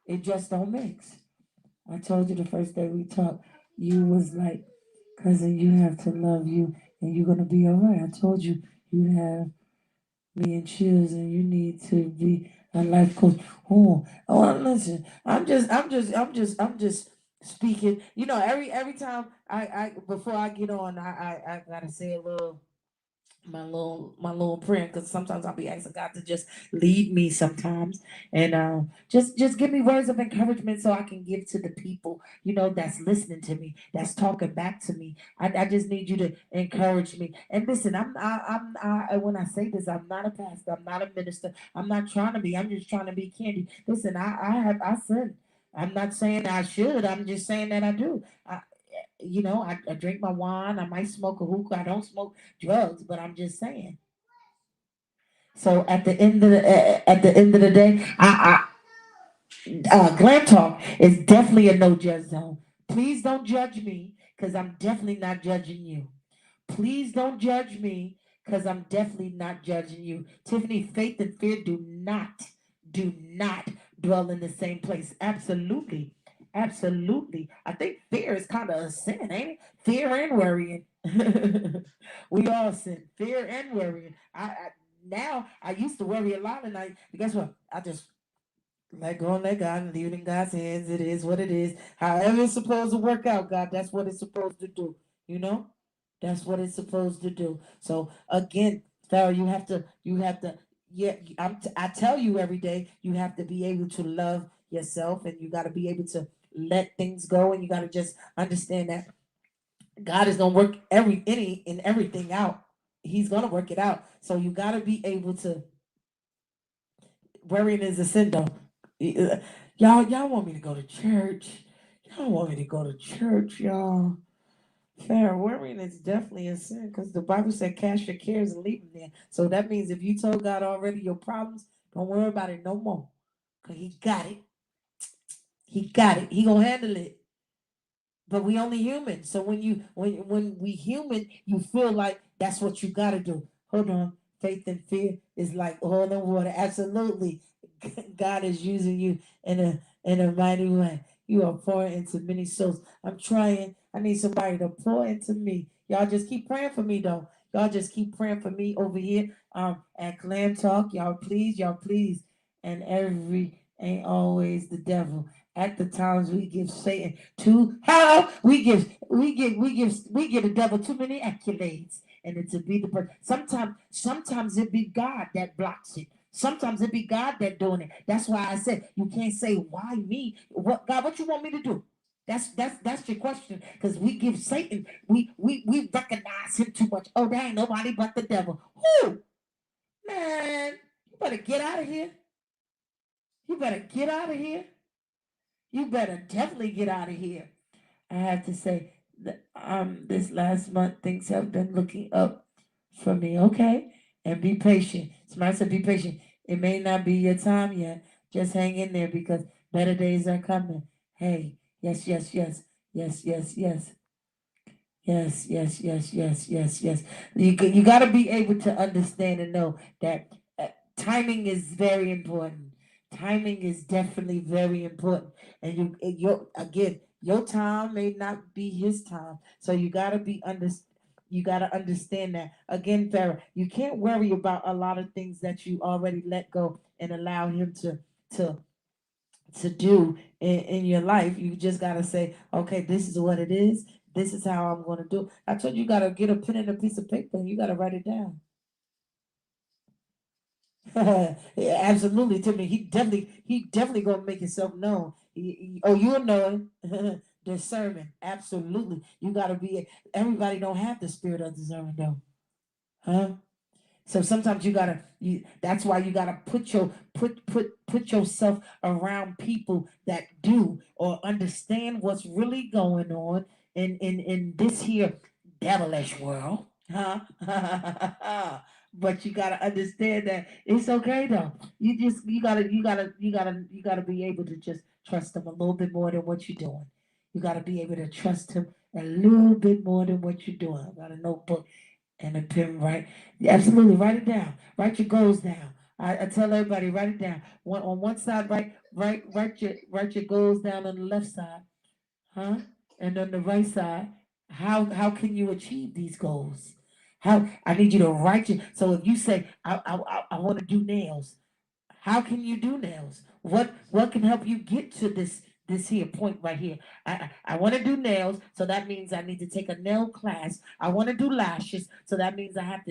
It just don't mix. I told you the first day we talked, you was like, cousin, you have to love you and you're gonna be all right. I told you you have me and chills and you need to be a life coach. Oh, listen, I'm just speaking. You know, every time I before I get on, I gotta say a little my little prayer because sometimes I'll be asking God to just lead me sometimes and just give me words of encouragement so I can give to the people that's listening to me, that's talking back to me. I just need you to encourage me. And listen, when I say this, I'm not a pastor, I'm not a minister, I'm not trying to be. I'm just trying to be Candy. Listen, I sin. I'm not saying I should. I'm just saying that I do. I drink my wine. I might smoke a hookah. I don't smoke drugs, but I'm just saying. So at the end of the day, Glam Talk is definitely a no judge zone. Please don't judge me because I'm definitely not judging you. Please don't judge me because I'm definitely not judging you. Tiffany, faith and fear do not dwell in the same place. Absolutely. Absolutely. I think fear is kind of a sin, ain't it? Fear and worrying. We all sin. Fear and worrying. Now I used to worry a lot and guess what? I just let go and let God and leave it in God's hands. It is what it is. However it's supposed to work out, God, that's what it's supposed to do. You know? That's what it's supposed to do. So again, Farrah, you have to, yeah, I tell you every day, you have to be able to love yourself and you got to be able to let things go and you got to just understand that God is going to work any and everything out. He's going to work it out. So you got to be able to, worrying is a sin though. Y'all want me to go to church. Y'all want me to go to church, y'all. Fair worrying is definitely a sin because the Bible said cast your cares and leave them there. So that means if you told God already your problems, don't worry about it no more. Cause he got it. He got it. He gonna handle it. But we only human. So when we human, you feel like that's what you gotta do. Hold on. Faith and fear is like oil and water. Absolutely. God is using you in a mighty way. You are pouring into many souls. I'm trying. I need somebody to pour into me. Y'all just keep praying for me though. Y'all just keep praying for me over here at Glam Talk. Y'all please. And every ain't always the devil. At the times we give Satan too how we give the devil too many accolades. And it to be the person. Sometimes it be God that blocks it. Sometimes it be God that doing it. That's why I said you can't say why me. What God? What you want me to do? That's your question. Because we give Satan, we recognize him too much. Oh, there ain't nobody but the devil. Who man? You better get out of here. You better get out of here. You better definitely get out of here. I have to say that this last month things have been looking up for me. Okay, and be patient. Somebody said be patient. It may not be your time yet. Just hang in there because better days are coming. Hey, yes, yes, yes, yes, yes, yes. Yes, yes, yes, yes, yes, yes. You got to be able to understand and know that timing is very important. Timing is definitely very important, and your time may not be his time, so you got to be under. You got to understand that again, Farrah. You can't worry about a lot of things that you already let go and allow him to do in your life. You just gotta say, okay, this is what it is. This is how I'm gonna do. I told you, you gotta get a pen and a piece of paper and you gotta write it down. Yeah, absolutely, Timmy. He definitely gonna make himself known. Oh, you'll know it. Discernment, absolutely. You gotta be. Everybody don't have the spirit of discernment though, huh? So sometimes that's why you gotta put yourself around people that do or understand what's really going on in this here devilish world. Huh? But you gotta understand that it's okay though. You gotta be able to just trust him a little bit more than what you're doing. You gotta be able to trust him a little bit more than what you're doing. I got a notebook and a pen, right? Yeah, absolutely. Write it down. Write your goals down. I tell everybody, write it down. On one side, write your goals down on the left side, huh? And on the right side, how can you achieve these goals? How I need you to write it. So if you say I want to do nails, how can you do nails? What can help you get to this here point right here? I want to do nails, so that means I need to take a nail class. I want to do lashes, so that means I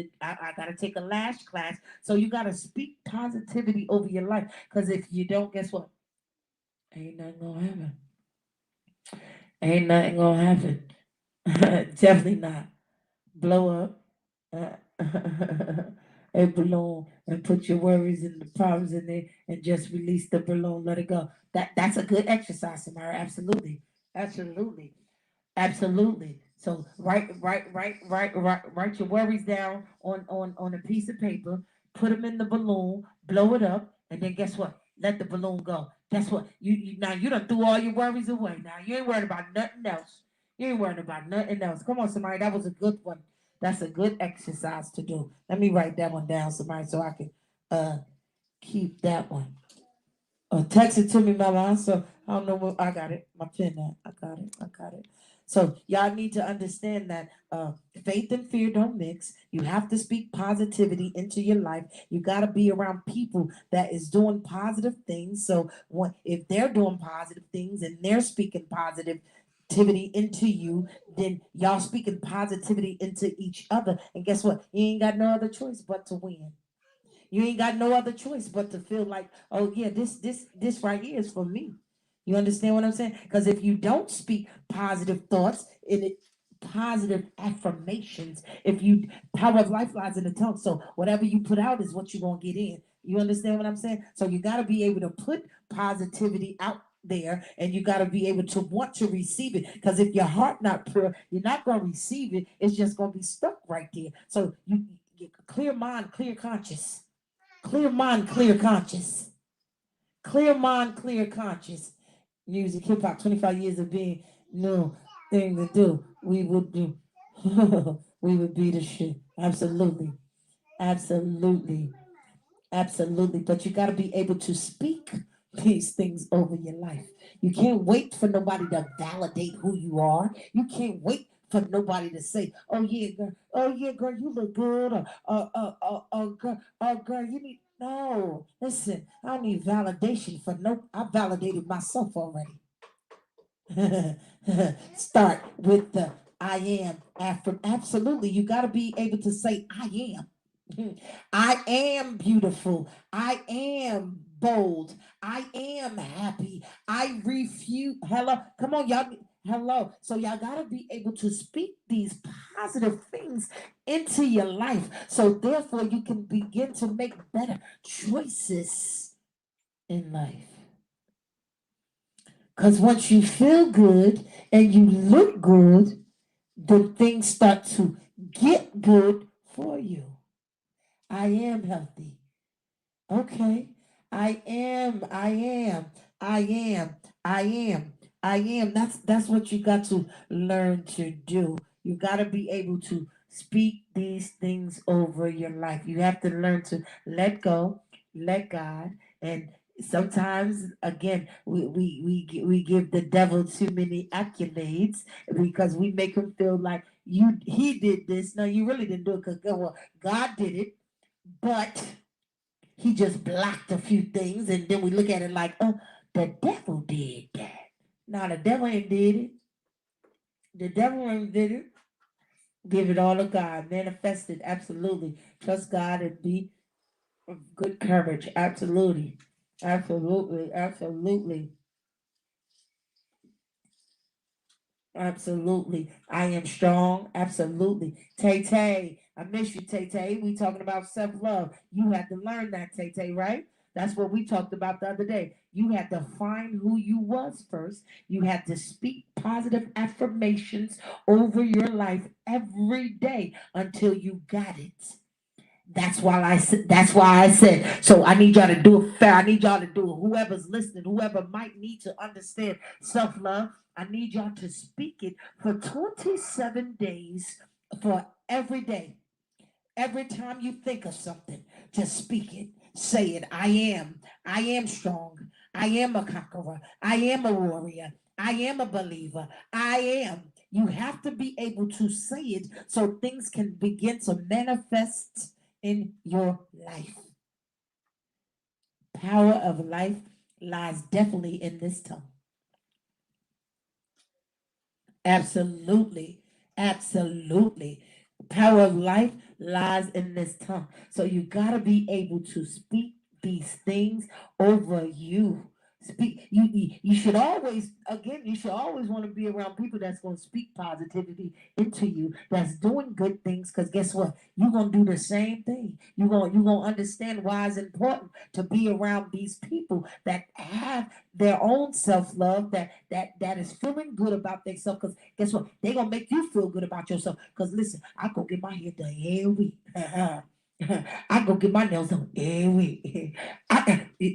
gotta take a lash class. So you gotta speak positivity over your life, because if you don't, guess what? Ain't nothing gonna happen. Ain't nothing gonna happen. Definitely not. Blow up a balloon and put your worries and the problems in there and just release the balloon, let it go. That's a good exercise, Samara. Absolutely. Absolutely. Absolutely. So write your worries down on a piece of paper, put them in the balloon, blow it up, and then guess what? Let the balloon go. Guess what? You now you done threw all your worries away. Now you ain't worried about nothing else. You ain't worried about nothing else. Come on, somebody. That was a good one. That's a good exercise to do. Let me write that one down, somebody, so I can uh keep that one. Text it to me, Mama. So I don't know what I got it. My pen now. I got it. I got it. So y'all need to understand that faith and fear don't mix. You have to speak positivity into your life. You got to be around people that is doing positive things. So if they're doing positive things and they're speaking positivity into you, then y'all speaking positivity into each other. And guess what? You ain't got no other choice but to win. You ain't got no other choice but to feel like, oh yeah, this right here is for me. You understand what I'm saying? Because if you don't speak positive thoughts and positive affirmations, if you power of life lies in the tongue. So whatever you put out is what you're gonna get in. You understand what I'm saying? So you gotta be able to put positivity out there, and you got to be able to want to receive it. Because if your heart not pure, you're not going to receive it. It's just going to be stuck right there. So you clear mind, clear conscious, clear mind, clear conscious, clear mind, clear conscious. Music, hip hop, 25 years of being new thing to do. We would do. We would be the shit. Absolutely, absolutely. Absolutely. But you got to be able to speak these things over your life. You can't wait for nobody to validate who you are. You can't wait for nobody to say, oh yeah, girl, you look good, girl, you need, no, listen, I don't need validation for no, I validated myself already. Start with the I am. Absolutely, you got to be able to say I am. I am beautiful. I am bold. I am happy. I refuse. Hello, come on, y'all. Hello. So y'all got to be able to speak these positive things into your life. So therefore, you can begin to make better choices in life. Because once you feel good and you look good, then things start to get good for you. I am healthy. Okay. I am, I am, I am. That's what you got to learn to do. You got to be able to speak these things over your life. You have to learn to let go, let God, and sometimes again we give the devil too many accolades because we make him feel like he did this. No, you really didn't do it because well, God did it, but he just blocked a few things, and then we look at it like, oh, the devil did that. No, the devil ain't did it. The devil ain't did it. Give it all to God. Manifest it. Absolutely. Trust God and be of good courage. Absolutely. Absolutely. Absolutely. Absolutely. I am strong. Absolutely. Tay Tay. I miss you, Tay Tay. We talking about self-love. You had to learn that, Tay Tay, right? That's what we talked about the other day. You had to find who you was first. You had to speak positive affirmations over your life every day until you got it. That's why I said. That's why I said. So I need y'all to do it fair. I need y'all to do it. Whoever's listening, whoever might need to understand self love, I need y'all to speak it for 27 days for every day. Every time you think of something, just speak it. Say it. I am. I am strong. I am a conqueror. I am a warrior. I am a believer. I am. You have to be able to say it so things can begin to manifest in your life. Power of life lies definitely in this tongue. Absolutely. Absolutely. Power of life lies in this tongue. So you got to be able to speak these things over you. Speak you should always again you should always want to be around people that's going to speak positivity into you, that's doing good things, because guess what, you're going to do the same thing. You're going to understand why it's important to be around these people that have their own self-love, that is feeling good about themselves, because guess what, they're going to make you feel good about yourself. Because listen, I go get my hair done every week. I go get my nails done every week.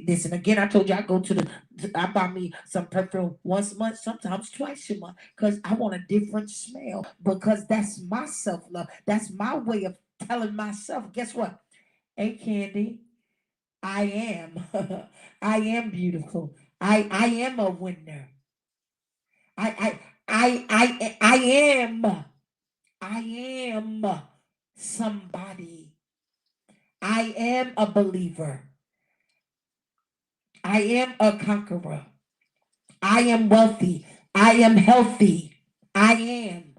Listen again. I told you I go to the. I buy me some perfume once a month, sometimes twice a month, because I want a different smell. Because that's my self love. That's my way of telling myself. Guess what? Hey, Candy, I am. I am beautiful. I am a winner. I am. I am somebody. I am a believer. I am a conqueror. I am wealthy. I am healthy. I am.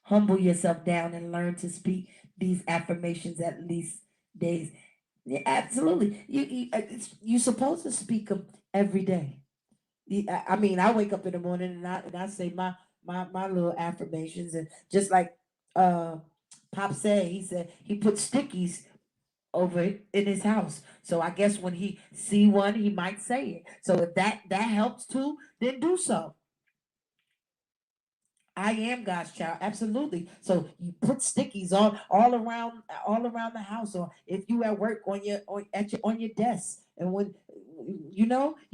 Humble yourself down and learn to speak these affirmations at least days. Yeah, absolutely. You're supposed to speak them every day. I mean, I wake up in the morning and I say my little affirmations, and just like uh Pop said, he said he put stickies over in his house. So I guess when he see one, he might say it. So if that helps too, then do so. I am God's child, absolutely. So you put stickies on all around the house, or if you at work on your desk, and when you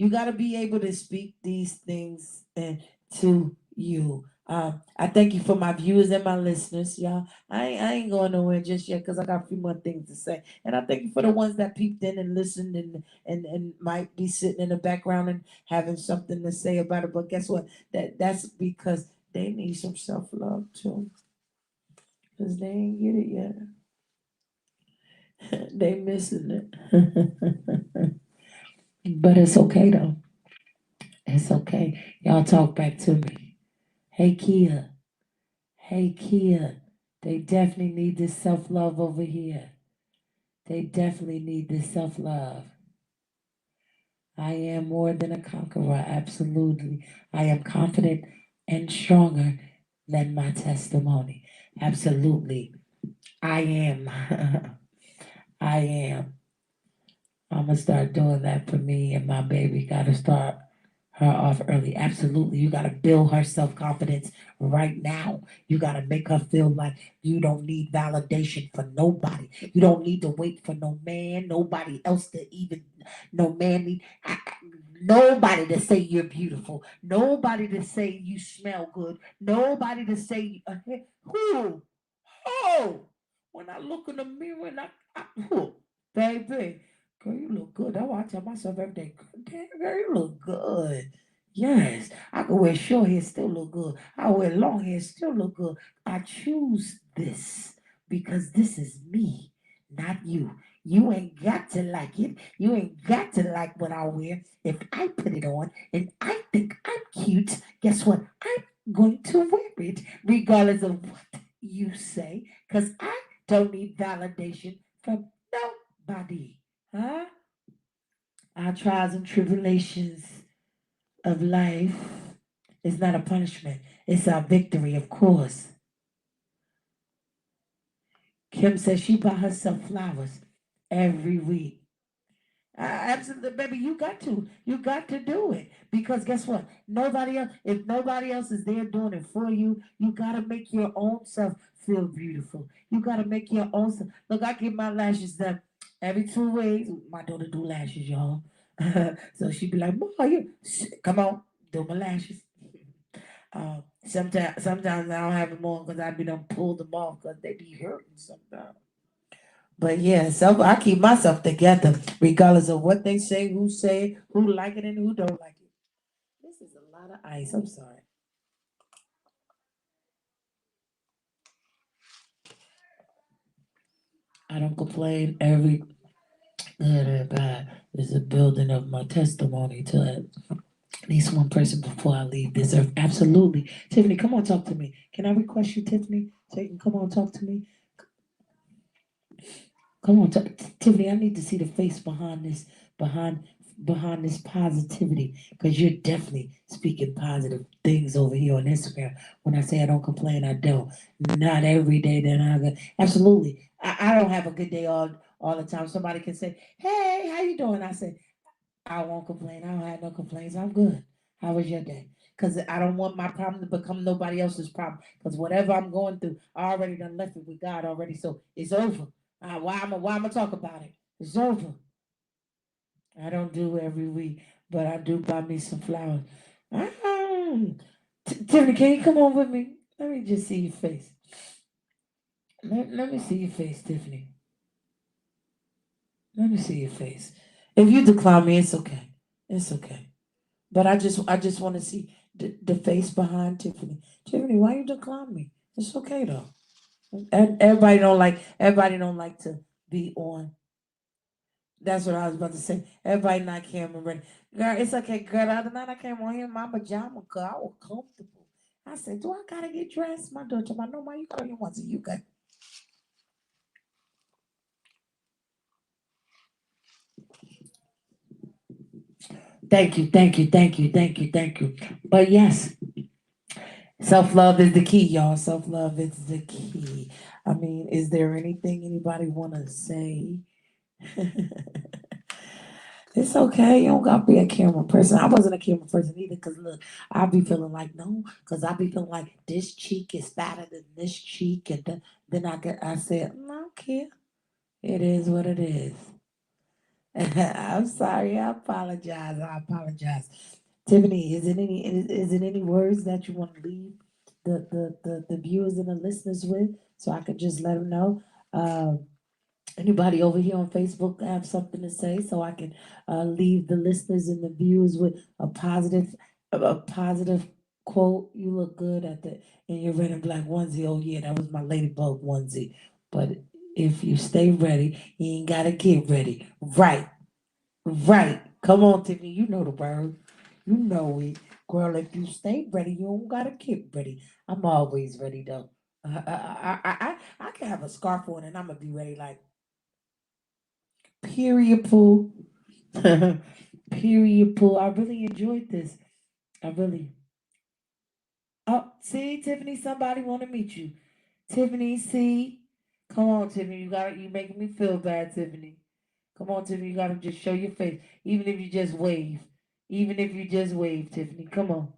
got to be able to speak these things and to you. I thank you for my viewers and my listeners, y'all. I ain't going nowhere just yet because I got a few more things to say, and I thank you for the ones that peeped in and listened and might be sitting in the background and having something to say about it. But guess what? That's because they need some self love too, because they ain't get it yet. They missing it. But it's okay though. It's okay. Y'all talk back to me. Hey Kia. Hey Kia. They definitely need this self love over here. They definitely need this self love. I am more than a conqueror. Absolutely. I am confident and stronger than my testimony. Absolutely. I am. I am. I'm gonna start doing that for me and my baby. Gotta start her off early. Absolutely. You gotta build her self confidence right now. You gotta make her feel like you don't need validation for nobody. You don't need to wait for no man, nobody else to even no man need nobody to say you're beautiful. Nobody to say you smell good. Nobody to say who? Oh, when I look in the mirror and who? Baby, girl, you look good. That's why I tell myself every day, damn, girl, you look good. Yes, I can wear short hair, still look good. I wear long hair, still look good. I choose this because this is me, not you. You ain't got to like it. You ain't got to like what I wear. If I put it on and I think I'm cute, guess what? I'm going to wear it regardless of what you say, because I don't need validation from nobody. Huh? Our trials and tribulations of life is not a punishment. It's our victory, of course. Kim says she buy herself flowers every week. Absolutely, baby. You got to do it because guess what? Nobody else. If nobody else is there doing it for you, you gotta make your own self feel beautiful. You gotta make your own self. Look, I get my lashes done every 2 weeks. My daughter do lashes, y'all. So she be like, "Boy, you come on, do my lashes." Sometimes I don't have them on because I be done pulled them off because they be hurting sometimes. But yeah, so I keep myself together, regardless of what they say, who like it and who don't like it. This is a lot of ice. I'm sorry. I don't complain. Every good or bad is a building of my testimony to at least one person before I leave this earth. Absolutely. Tiffany, come on, talk to me. Can I request you, Tiffany, so you can come on, talk to me? Come on, Tiffany. I need to see the face behind behind this positivity, because you're definitely speaking positive things over here on Instagram. When I say I don't complain, I don't. Not every day that I go. Absolutely, I don't have a good day all the time. Somebody can say, "Hey, how you doing?" I say, "I won't complain. I don't have no complaints. I'm good. How was your day?" Because I don't want my problem to become nobody else's problem. Because whatever I'm going through, I already done left it with God already, so it's over. Why am I talk about it? It's over. I don't do every week, but I do buy me some flowers. Tiffany, can you come on with me? Let me just see your face. Let me see your face, Tiffany. Let me see your face. If you decline me, it's okay. It's okay. But I just want to see the face behind Tiffany. Tiffany, why you decline me? It's okay though. Everybody don't like to be on. That's what I was about to say. Everybody not camera ready. Girl, it's okay, girl. The other night I came on here in my pajama because I was comfortable. I said, do I gotta get dressed? My daughter, I know why you got here once you got. Thank you, thank you, thank you, thank you, thank you. But yes, self-love is the key, y'all. Self-love is the key. I mean, is there anything anybody wanna say? It's okay. You don't gotta be a camera person. I wasn't a camera person either. Cause look, I be feeling like no. Cause I be feeling like this cheek is fatter than this cheek, and then I said, "Mm, I don't care. It is what it is. I'm sorry. I apologize. I apologize. Tiffany, is it any words that you want to leave the viewers and the listeners with, so I could just let them know? Anybody over here on Facebook have something to say, so I can leave the listeners and the viewers with a positive quote. You look good at the in your red and black onesie. Oh yeah, that was my ladybug onesie. But if you stay ready, you ain't gotta get ready. Right, right. Come on, Tiffany. You know the word. You know it, girl. If you stay ready, you don't gotta get ready. I'm always ready though. I can have a scarf on and I'm gonna be ready like. Period, Pooh. Period, Pooh. I really enjoyed this. I really. Oh, see, Tiffany, somebody want to meet you. Tiffany, see. Come on, Tiffany. You making me feel bad, Tiffany. Come on, Tiffany. You gotta just show your face. Even if you just wave. Even if you just wave, Tiffany. Come on.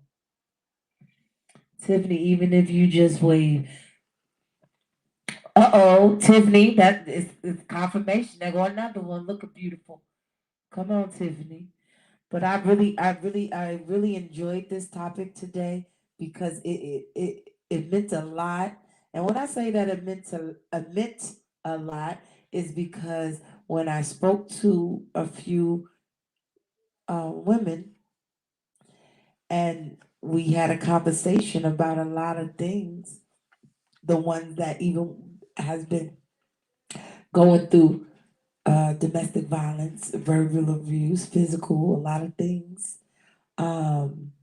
Tiffany, even if you just wave. Uh-oh, Tiffany, that is confirmation. There go another one. Looking beautiful. Come on, Tiffany. But I really enjoyed this topic today because it meant a lot. And when I say that it meant a lot is because when I spoke to a few women and we had a conversation about a lot of things, the ones that even has been going through domestic violence, verbal abuse, physical, a lot of things. Um,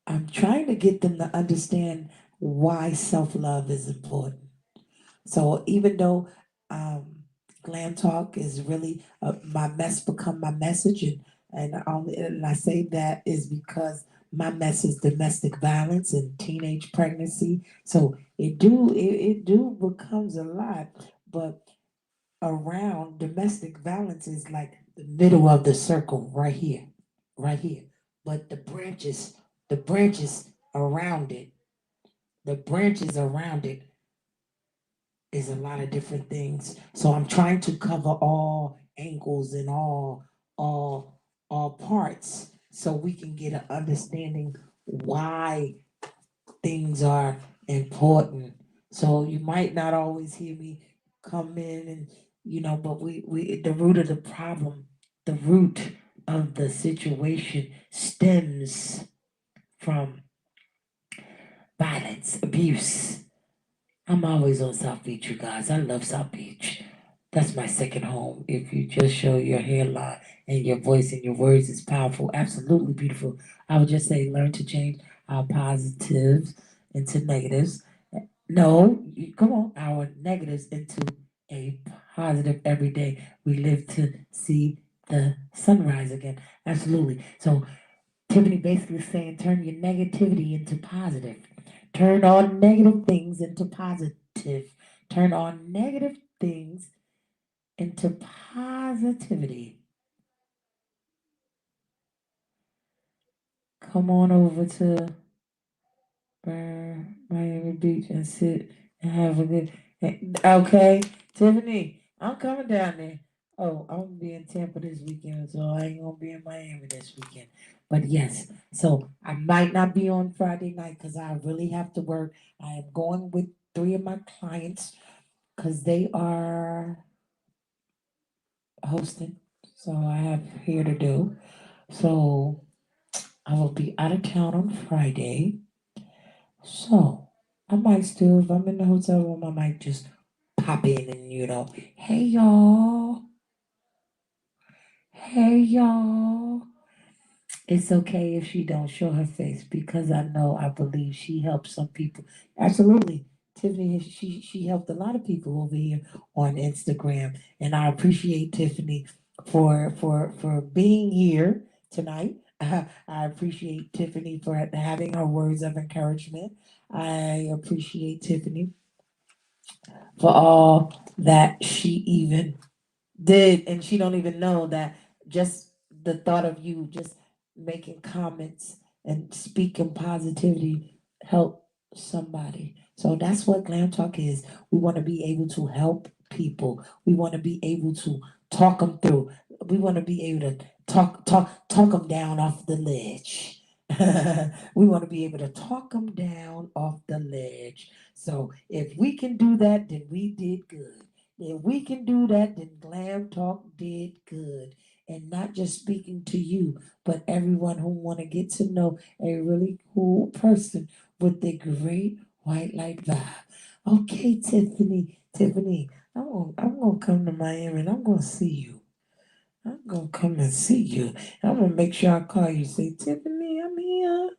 I'm trying to get them to understand why self love is important. So even though um, Glam Talk is really my become my message, and I say that is because my message domestic violence and teenage pregnancy. So it do becomes a lot, but around domestic violence is like the middle of the circle right here, right here. But the branches around it, the branches around it is a lot of different things. So I'm trying to cover all angles and all parts so we can get an understanding why things are important. So you might not always hear me come in and but we the root of the problem, the root of the situation stems from violence, abuse. I'm always on South Beach, you guys. I love South Beach. That's my second home. If you just show your hairline and your voice and your words is powerful, absolutely beautiful. I would just say learn to change our positives into negatives. No, come on, our negatives into a positive every day. We live to see the sunrise again. Absolutely. So Tiffany basically saying turn your negativity into positive. Turn on negative things into positive. Turn on negative things into positivity. Come on over to Miami Beach and sit and have a good. Okay, Tiffany, I'm coming down there. Oh, I'm gonna be in Tampa this weekend, so I ain't gonna be in Miami this weekend. But yes, so I might not be on Friday night because I really have to work. I am going with three of my clients because they are hosting, so I have here to do. So I will be out of town on Friday. So I might still, if I'm in the hotel room, I might just pop in and hey y'all, hey y'all. It's okay if she don't show her face because I believe she helped some people. Absolutely. Tiffany, she helped a lot of people over here on Instagram. And I appreciate Tiffany for being here tonight. I appreciate Tiffany for having her words of encouragement. I appreciate Tiffany for all that she even did, and she don't even know that just the thought of you just making comments and speaking positivity help somebody. So that's what Glam Talk is. We want to be able to help people. We want to be able to talk them through. We want to be able to talk them down off the ledge. We want to be able to talk them down off the ledge. So if we can do that, then we did good. If we can do that, then Glam Talk did good. And not just speaking to you, but everyone who want to get to know a really cool person with a great white light vibe. Okay, Tiffany, I'm gonna come to Miami and I'm gonna see you. I'm gonna come and see you. I'm gonna make sure I call you. Say, Tiffany, I'm here.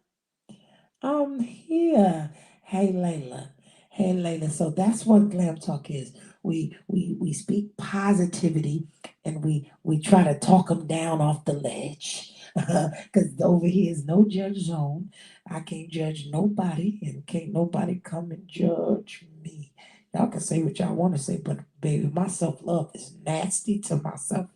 I'm here. Hey Layla. Hey Layla. So that's what Glam Talk is. We speak positivity and we try to talk them down off the ledge. Because over here is no judge zone. I can't judge nobody and can't nobody come and judge me. Y'all can say what y'all want to say, but baby, my self love is nasty to myself.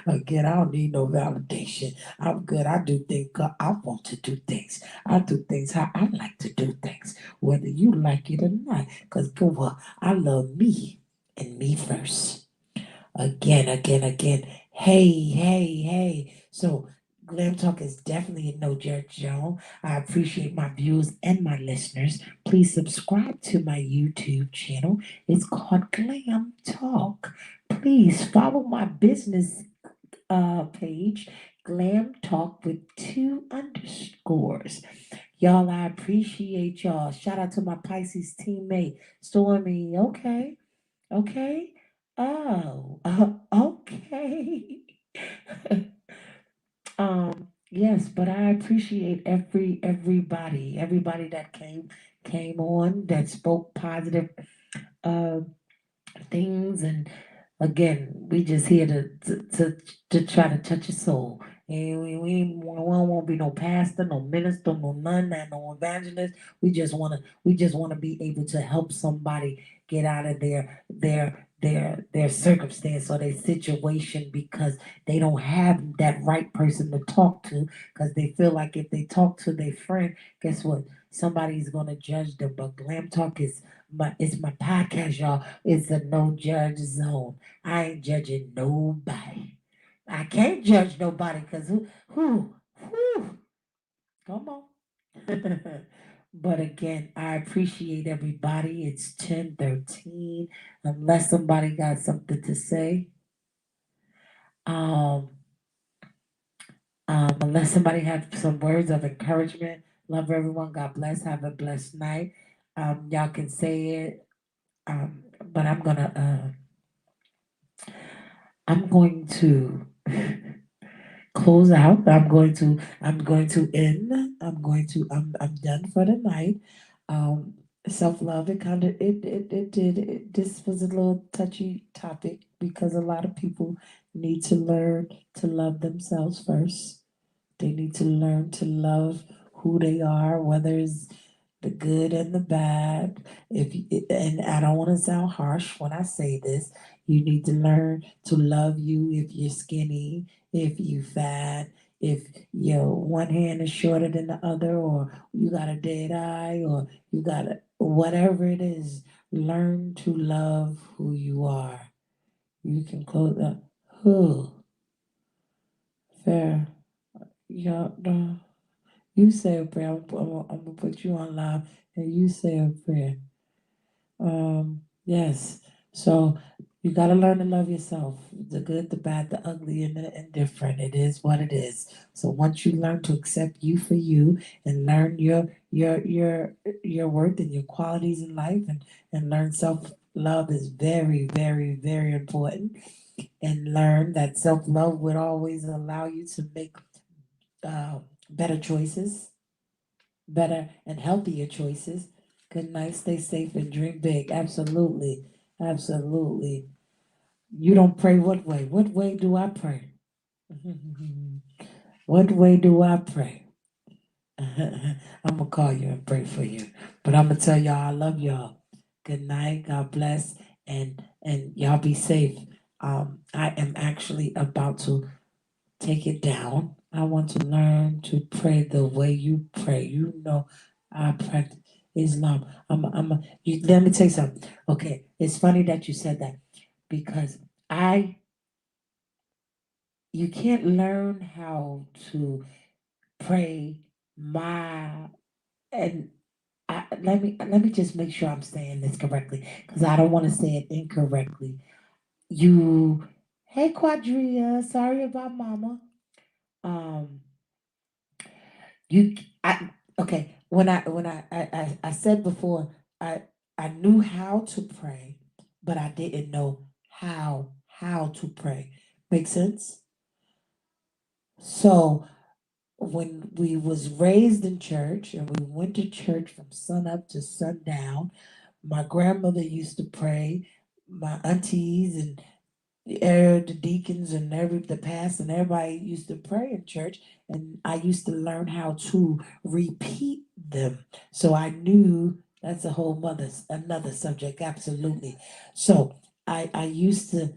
Again, I don't need no validation. I'm good. I do things 'cause I want to do things. I do things how I like to do things, whether you like it or not. Because go what? I love me and me first. Again. Hey. So Glam Talk is definitely a no judge zone. I appreciate my viewers and my listeners. Please subscribe to my YouTube channel. It's called Glam Talk. Please follow my business page, Glam Talk with two underscores. Y'all, I appreciate y'all. Shout out to my Pisces teammate, Stormy. Okay. Oh, okay. Yes, but I appreciate everybody that came on that spoke positive uh things. And again, we just here to try to touch your soul. And we won't be no pastor, no minister, no nun, no evangelist. We just wanna be able to help somebody get out of their circumstance or their situation because they don't have that right person to talk to because they feel like if they talk to their friend, guess what? Somebody's gonna judge them. But Glam Talk is my podcast, y'all. It's a no judge zone. I ain't judging nobody. I can't judge nobody because who, come on. But again, I appreciate everybody. It's 10:13. Unless somebody got something to say, um, unless somebody had some words of encouragement, love everyone. God bless. Have a blessed night. Y'all can say it. But I'm going to close out. I'm going to end. I'm done for the night. Um, Self love. It kind of it did. This was a little touchy topic because a lot of people need to learn to love themselves first. They need to learn to love who they are, whether it's the good and the bad. And I don't want to sound harsh when I say this. You need to learn to love you if you're skinny, if you fat, if your one hand is shorter than the other, or you got a dead eye, or you got a whatever it is. Learn to love who you are. You can close up. Who? Fair. Yeah, no. You say a prayer. I'm gonna put you on live and you say a prayer. Yes. So you gotta learn to love yourself. The good, the bad, the ugly, and the indifferent. It is what it is. So once you learn to accept you for you and learn your worth and your qualities in life and learn self love is very important. And learn that self love would always allow you to make better choices, better and healthier choices. Good night, stay safe, and dream big. Absolutely. Absolutely. You don't pray what way? What way do I pray? What way do I pray? I'm going to call you and pray for you. But I'm going to tell y'all I love y'all. Good night. God bless, and y'all be safe. I am actually about to take it down. I want to learn to pray the way you pray. You know, I practice Islam. Let me tell you something. Okay, it's funny that you said that because I, you can't learn how to pray my, and let me just make sure I'm saying this correctly because I don't want to say it incorrectly. You, hey Quadria, sorry about Mama. Um, You, I, okay. When I said before, I I knew how to pray, but I didn't know how to pray. Make sense? So when we was raised in church and we went to church from sun up to sundown, my grandmother used to pray. My aunties and the deacons and the pastor and everybody used to pray in church, and I used to learn how to repeat them. So I knew that's a whole another subject, absolutely. So I used to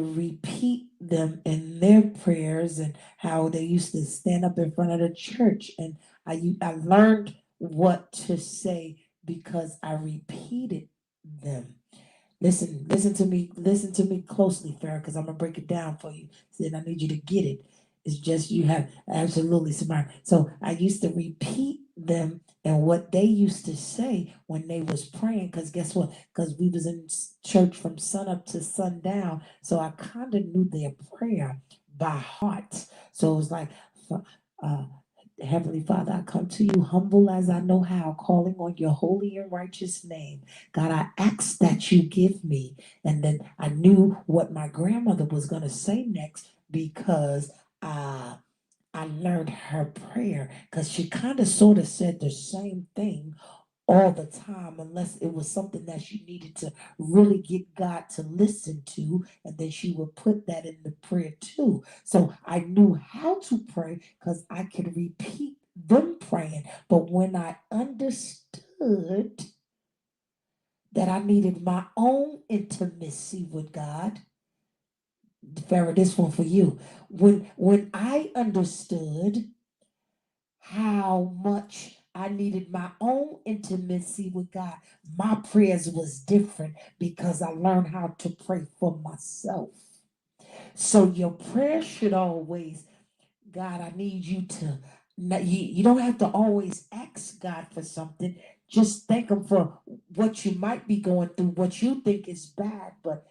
repeat them in their prayers and how they used to stand up in front of the church, and I learned what to say because I repeated them. Listen to me closely, Farrah, because I'm gonna break it down for you. Then I need you to get it. It's just you have absolutely smart. So I used to repeat them and what they used to say when they was praying. Because guess what? Because we was in church from sun up to sundown, so I kind of knew their prayer by heart. So it was like, uh, Heavenly Father, I come to you humble as I know how, calling on your holy and righteous name. God, I ask that you give me. And then I knew what my grandmother was going to say next because I learned her prayer because she kind of sort of said the same thing all the time, unless it was something that she needed to really get God to listen to, and then she would put that in the prayer too. So I knew how to pray because I could repeat them praying. But when I understood that I needed my own intimacy with God, Farrah, this one for you. When I understood how much I needed my own intimacy with God, my prayers was different because I learned how to pray for myself. So your prayer should always, God, I need you to. You don't have to always ask God for something. Just thank Him for what you might be going through, what you think is bad, but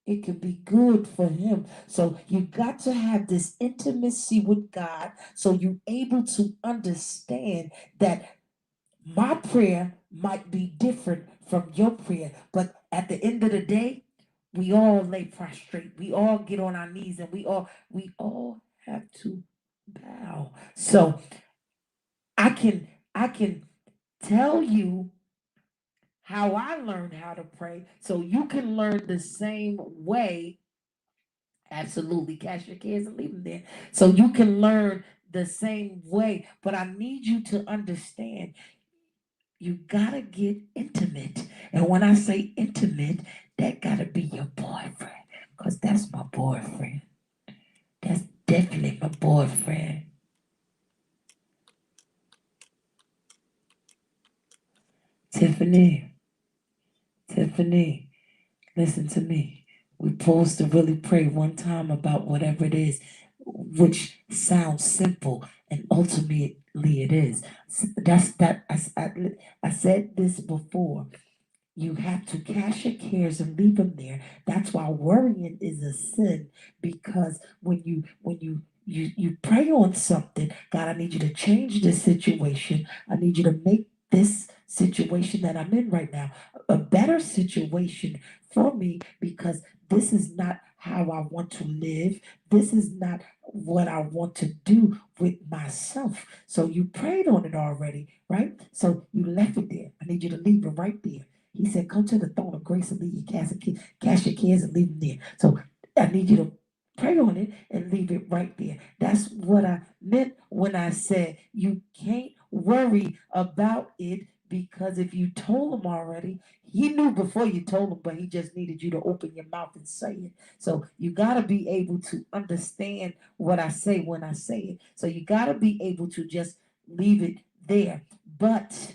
it could be good for him. So you got to have this intimacy with God so you're able to understand that my prayer might be different from your prayer, but at the end of the day, we all lay prostrate. We all get on our knees and we all have to bow. So I can tell you how I learned how to pray so you can learn the same way. Absolutely. Cash your kids and leave them there. So you can learn the same way. But I need you to understand you gotta get intimate. And when I say intimate, that gotta be your boyfriend. Because that's my boyfriend. That's definitely my boyfriend. Tiffany, Tiffany, listen to me. We're supposed to really pray one time about whatever it is, which sounds simple, and ultimately it is. That's that. I said this before. You have to cast your cares and leave them there. That's why worrying is a sin because when you pray on something, God, I need you to change this situation. I need you to make this situation that I'm in right now a better situation for me because this is not how I want to live. This is not what I want to do with myself. So you prayed on it already, right? So you left it there. I need you to leave it right there. He said, come to the throne of grace and leave your cast your cares and leave them there. So I need you to pray on it and leave it right there. That's what I meant when I said you can't worry about it Because if you told him already, he knew before you told him, but he just needed you to open your mouth and say it. So you got to be able to understand what I say when I say it. So you got to be able to just leave it there. But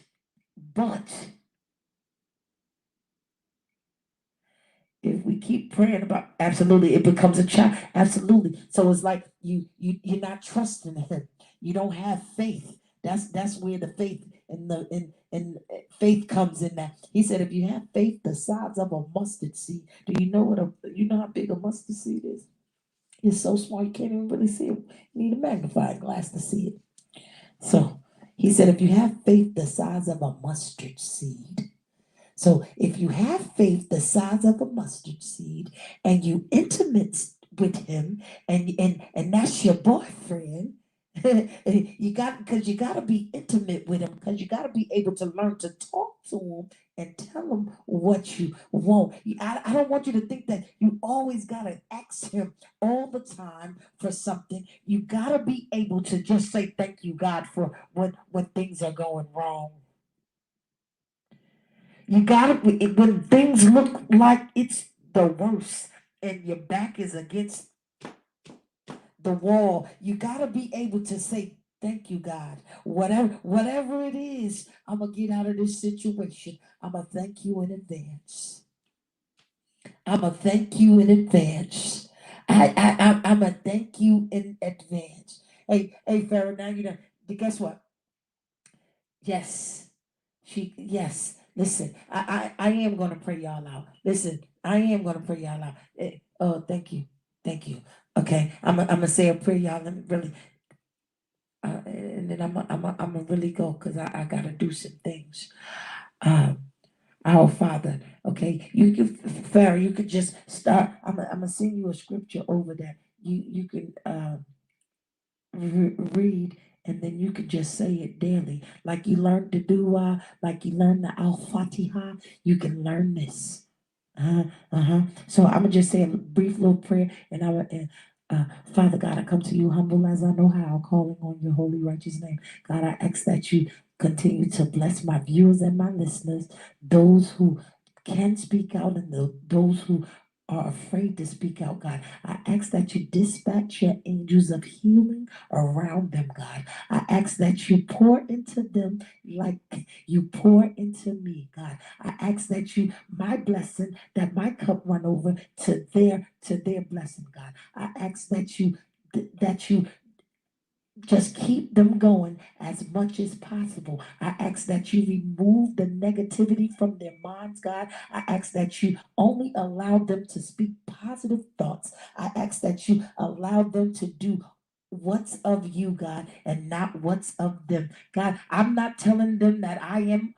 if we keep praying about, absolutely, it becomes a child. Absolutely. So it's like you're not trusting him. You don't have faith. That's where the faith and faith comes in. That he said, if you have faith the size of a mustard seed, do you know you know how big a mustard seed is? It's so small you can't even really see it. You need a magnifying glass to see it. So he said, if you have faith the size of a mustard seed, so if you have faith the size of a mustard seed and you intimate with him and that's your boyfriend, you gotta be intimate with him because you gotta be able to learn to talk to him and tell him what you want. I don't want you to think that you always gotta ask him all the time for something. You gotta be able to just say thank you, God, for when things are going wrong. You gotta, when things look like it's the worst and your back is against the wall, you gotta be able to say, thank you, God. Whatever it is, I'm gonna get out of this situation. I'm gonna thank you in advance. I'm gonna thank you in advance. I'm gonna thank you in advance. Hey, Farrah, now you know, guess what? Yes. Yes. Listen, I am gonna pray y'all out. Listen, I am gonna pray y'all out. Oh, thank you. Thank you. Okay. I'm gonna say a prayer, y'all. Let me really and then I'm gonna really go because I gotta do some things. Um our Father, okay, you can Pharaoh, you could just start. I'm gonna send you a scripture over that. You can read and then you could just say it daily like you learned to do like you learned the al-fatiha. You can learn this. So I'm gonna just say a brief little prayer and Father God, I come to you humble as I know how, calling on your holy righteous name. God, I ask that you continue to bless my viewers and my listeners, those who can speak out and those who are afraid to speak out. God, I ask that you dispatch your angels of healing around them. God, I ask that you pour into them like you pour into me. God, I ask that you, my blessing, that my cup run over to their blessing. God, I ask that you just keep them going as much as possible. I ask that you remove the negativity from their minds, God. I ask that you only allow them to speak positive thoughts. I ask that you allow them to do what's of you, God, and not what's of them. God, I'm not telling them that I am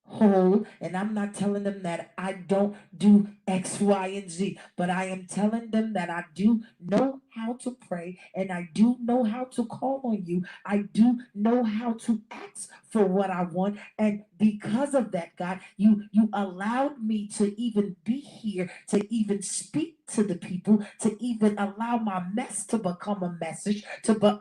whole, and I'm not telling them that I don't do X, Y, and Z, but I am telling them that I do know how to pray and I do know how to call on you. I do know how to ask for what I want, and because of that, God, you allowed me to even be here, to even speak to the people, to even allow my mess to become a message,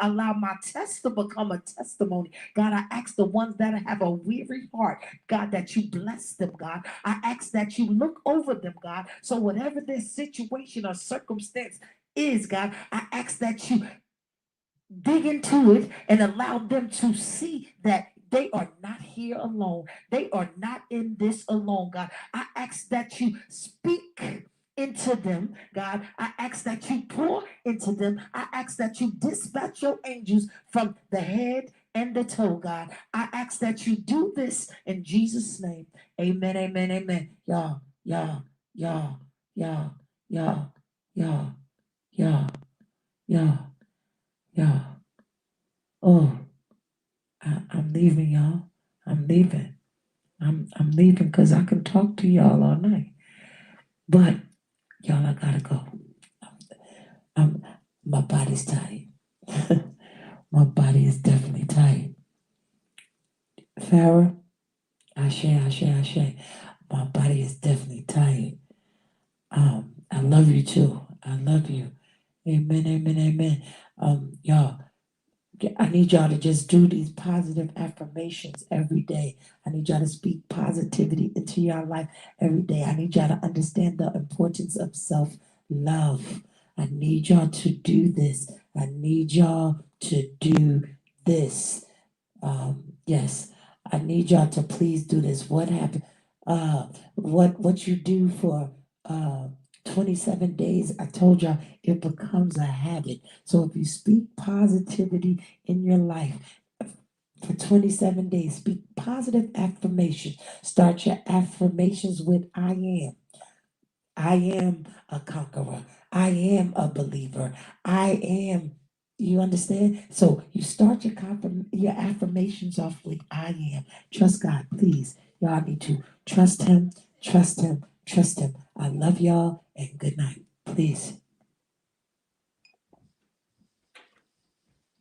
allow my test to become a testimony. God, I ask the ones that have a weary heart, God, that you bless them, God. I ask that you look over them, God. So whatever their situation or circumstance is, God, I ask that you dig into it and allow them to see that they are not here alone. They are not in this alone, God. I ask that you speak into them, God. I ask that you pour into them. I ask that you dispatch your angels from the head and the toe, God. I ask that you do this in Jesus' name. Amen, amen, amen. Y'all, y'all, y'all, y'all, y'all, y'all, y'all, y'all. Oh, I'm leaving, y'all. I'm leaving. I'm leaving because I can talk to y'all all night. But y'all, I gotta go. I'm my body's tired. My body is definitely tired. Farrah, I share. My body is definitely tired. I love you too. I love you. Amen, amen, amen. Y'all, I need y'all to just do these positive affirmations every day. I need y'all to speak positivity into your life every day. I need y'all to understand the importance of self love. I need y'all to do this. I need y'all to do this. Yes, I need y'all to please do this. What happened? What you do for 27 days? I told y'all it becomes a habit. So if you speak positivity in your life for 27 days, speak positive affirmation. Start your affirmations with I am. I am a conqueror. I am a believer. I am. You understand? So you start your affirmations off with I am. Trust God, please. Y'all need to trust Him, trust Him, trust Him. I love y'all and good night. Please.